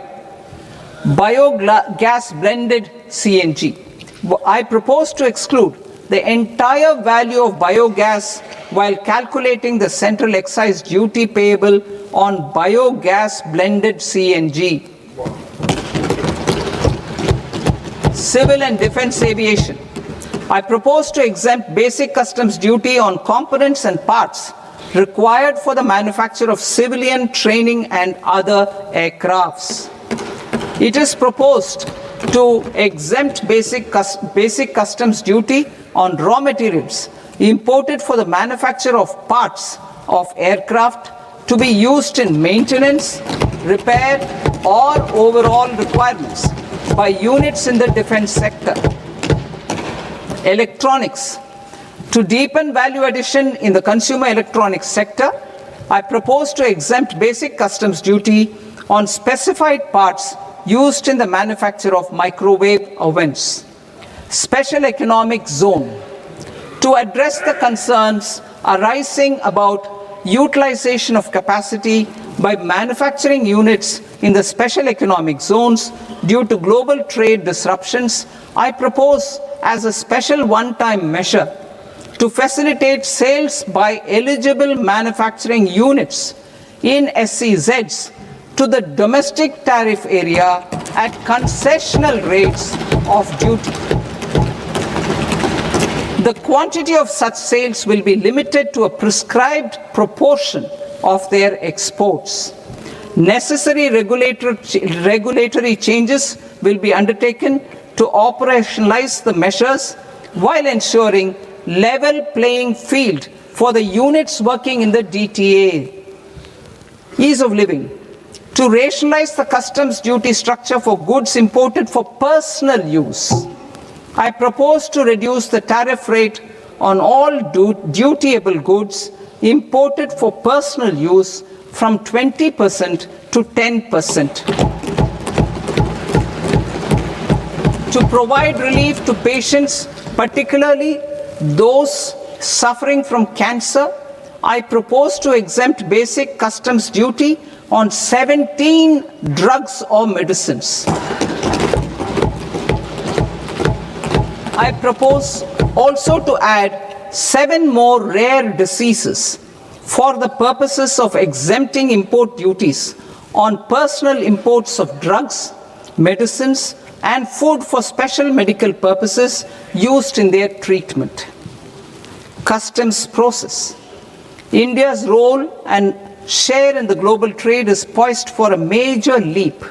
Biogas blended CNG. I propose to exclude the entire value of biogas while calculating the central excise duty payable on biogas blended CNG. Civil and defense aviation. I propose to exempt basic customs duty on components and parts required for the manufacture of civilian training and other aircrafts. It is proposed to exempt basic customs duty on raw materials imported for the manufacture of parts of aircraft to be used in maintenance, repair, or overall requirements by units in the defense sector. Electronics. To deepen value addition in the consumer electronics sector, I propose to exempt basic customs duty on specified parts used in the manufacture of microwave ovens. Special economic zone. To address the concerns arising about utilization of capacity by manufacturing units in the special economic zones due to global trade disruptions, I propose as a special one-time measure to facilitate sales by eligible manufacturing units in SEZs to the domestic tariff area at concessional rates of duty. The quantity of such sales will be limited to a prescribed proportion of their exports. Necessary regulatory changes will be undertaken to operationalize the measures while ensuring level playing field for the units working in the DTA. Ease of living. To rationalize the customs duty structure for goods imported for personal use, I propose to reduce the tariff rate on all dutiable goods imported for personal use from 20% to 10%. To provide relief to patients, particularly those suffering from cancer, I propose to exempt basic customs duty on 17 drugs or medicines. I propose also to add 7 more rare diseases for the purposes of exempting import duties on personal imports of drugs, medicines, and food for special medical purposes used in their treatment. Customs process. India's role and share in the global trade is poised for a major leap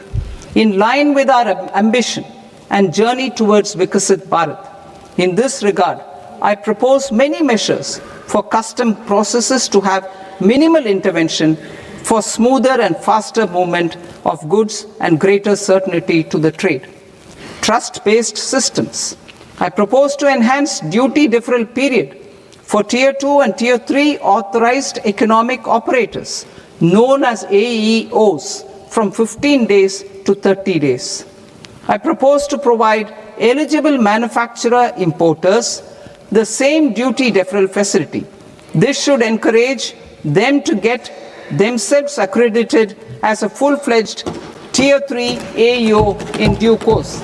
in line with our ambition and journey towards Vikasit Bharat. In this regard, I propose many measures for custom processes to have minimal intervention for smoother and faster movement of goods and greater certainty to the trade. Trust-based systems. I propose to enhance duty deferral period for Tier 2 and Tier 3 authorized economic operators, known as AEOs, from 15 days to 30 days. I propose to provide eligible manufacturer importers the same duty deferral facility. This should encourage them to get themselves accredited as a full-fledged Tier 3 AEO in due course.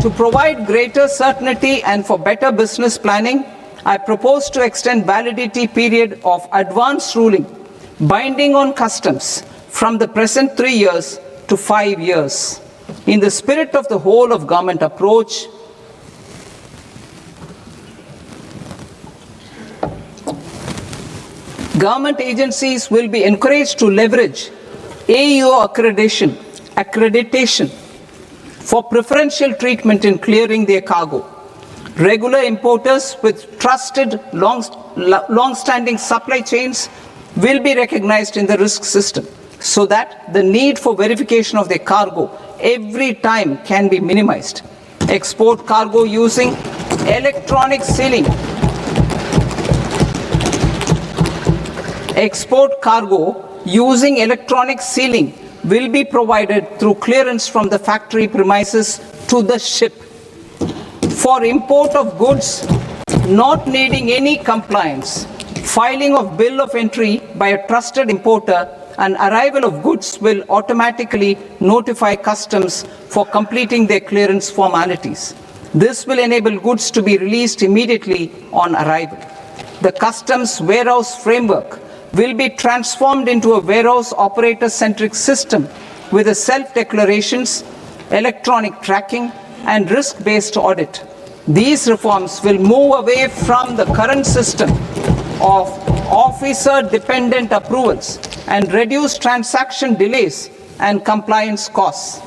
To provide greater certainty and for better business planning, I propose to extend validity period of advance ruling binding on customs from the present 3 years to 5 years. In the spirit of the whole of government approach, government agencies will be encouraged to leverage AEO accreditation for preferential treatment in clearing their cargo. Regular importers with trusted long-standing supply chains will be recognized in the risk system so that the need for verification of their cargo every time can be minimized. Export cargo using electronic sealing. Export cargo using electronic sealing will be provided through clearance from the factory premises to the ship. For import of goods not needing any compliance, filing of bill of entry by a trusted importer and arrival of goods will automatically notify customs for completing their clearance formalities. This will enable goods to be released immediately on arrival. The customs warehouse framework will be transformed into a warehouse operator-centric system with a self-declarations, electronic tracking, and risk-based audit. These reforms will move away from the current system of officer-dependent approvals and reduce transaction delays and compliance costs.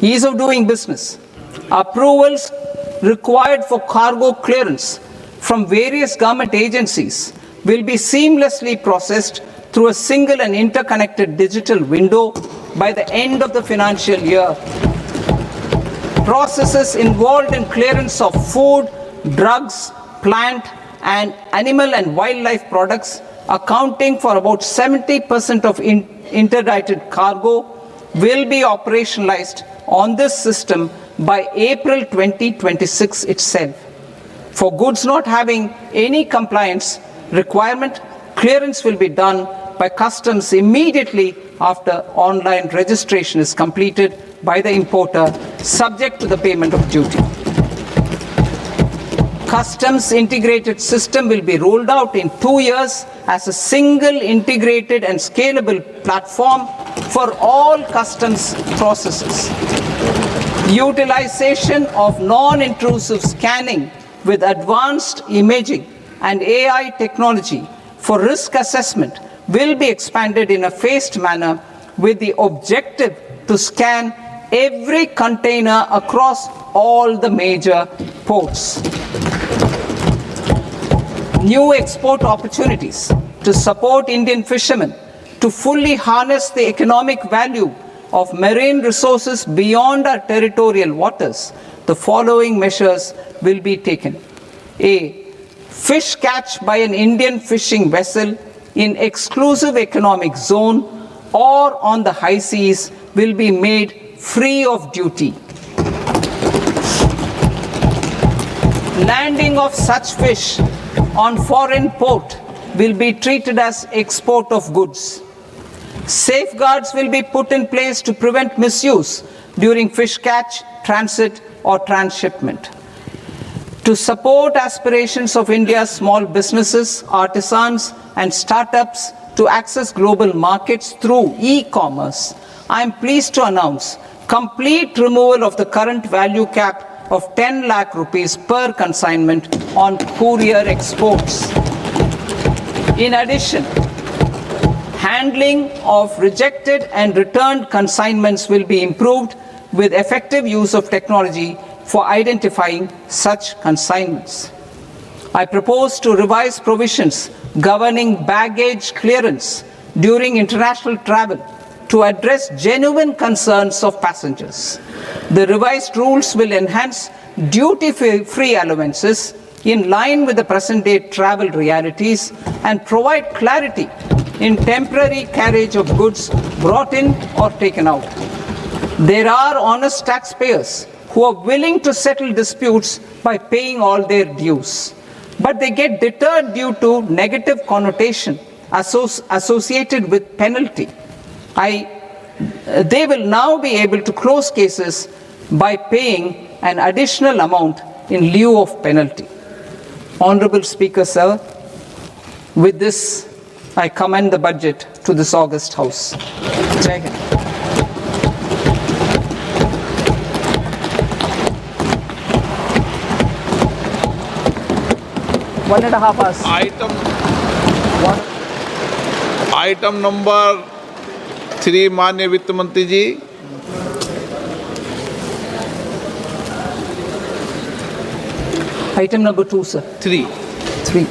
Ease of doing business. Approvals required for cargo clearance from various government agencies will be seamlessly processed through a single and interconnected digital window by the end of the financial year. Processes involved in clearance of food, drugs, plant, and animal and wildlife products, accounting for about 70% of interdicted cargo, will be operationalized on this system by April 2026 itself. For goods not having any compliance requirement, clearance will be done by customs immediately after online registration is completed by the importer, subject to the payment of duty. Customs integrated system will be rolled out in 2 years as a single integrated and scalable platform for all customs processes. Utilization of non-intrusive scanning with advanced imaging and AI technology for risk assessment will be expanded in a phased manner with the objective to scan every container across all the major ports. New export opportunities to support Indian fishermen to fully harness the economic value of marine resources beyond our territorial waters. The following measures will be taken. A. Fish catch by an Indian fishing vessel in exclusive economic zone or on the high seas will be made free of duty. Landing of such fish on foreign port will be treated as export of goods. Safeguards will be put in place to prevent misuse during fish catch, transit, or transshipment. To support aspirations of India's small businesses, artisans, and startups to access global markets through e-commerce, I am pleased to announce complete removal of the current value cap of 10 lakh rupees per consignment on courier exports. In addition, handling of rejected and returned consignments will be improved with effective use of technology for identifying such consignments. I propose to revise provisions governing baggage clearance during international travel to address genuine concerns of passengers. The revised rules will enhance duty-free allowances in line with the present-day travel realities and provide clarity in temporary carriage of goods brought in or taken out. There are honest taxpayers who are willing to settle disputes by paying all their dues, but they get deterred due to negative connotation associated with penalty. I they will now be able to close cases by paying an additional amount in lieu of penalty. Honorable Speaker, sir, with this, I commend the budget to this august House. Jai Hind. One and a half hours. Item number 3 माननीय वित्त मंत्री जी। Item number 2, sir. 3। 3.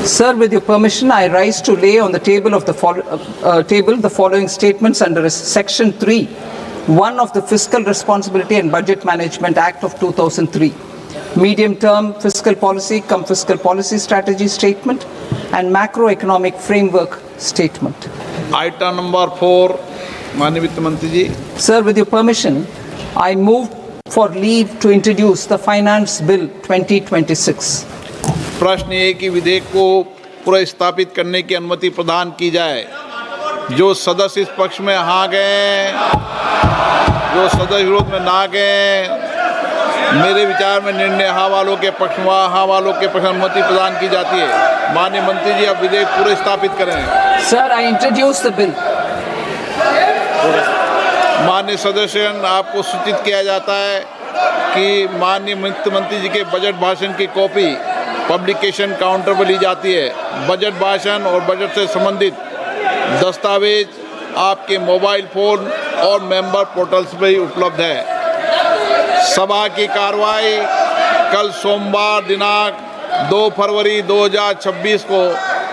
Sir, with your permission, I rise to lay on the table of the following statements under Section 3, 1 of the Fiscal Responsibility and Budget Management Act of 2003. Medium-term fiscal policy, fiscal policy strategy statement, and macroeconomic framework statement. Item number 4 माननीय वित्त मंत्री जी। Sir, with your permission, I move for leave to introduce the Finance Bill 2026. प्रश्न ये कि विधेयक को पुनर्स्थापित करने की अनुमति प्रदान की जाए। जो सदस्य इस पक्ष में हाँ गए, जो सदस्य विरोध में ना गए, मेरे विचार में निर्णय हाँ वालों के पक्ष में, हाँ वालों के पक्ष में अनुमति प्रदान की जाती है। माननीय मंत्री जी, अब विधेयक पूरे स्थापित करें। Sir, I introduce the bill. माननीय सदस्यगण, आपको सूचित किया जाता है कि माननीय वित्त मंत्री जी के बजट भाषण की कॉपी पब्लिकेशन काउंटर पर ली जाती है। बजट भाषण और बजट से संबंधित दस्तावेज आपके मोबाइल फोन और मेंबर पोर्टल्स पर ही उपलब्ध है। सभा की कार्रवाई कल सोमवार दिनांक 2 फरवरी 2026 को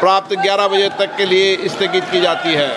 प्राप्त 11 बजे तक के लिए स्थगित की जाती है।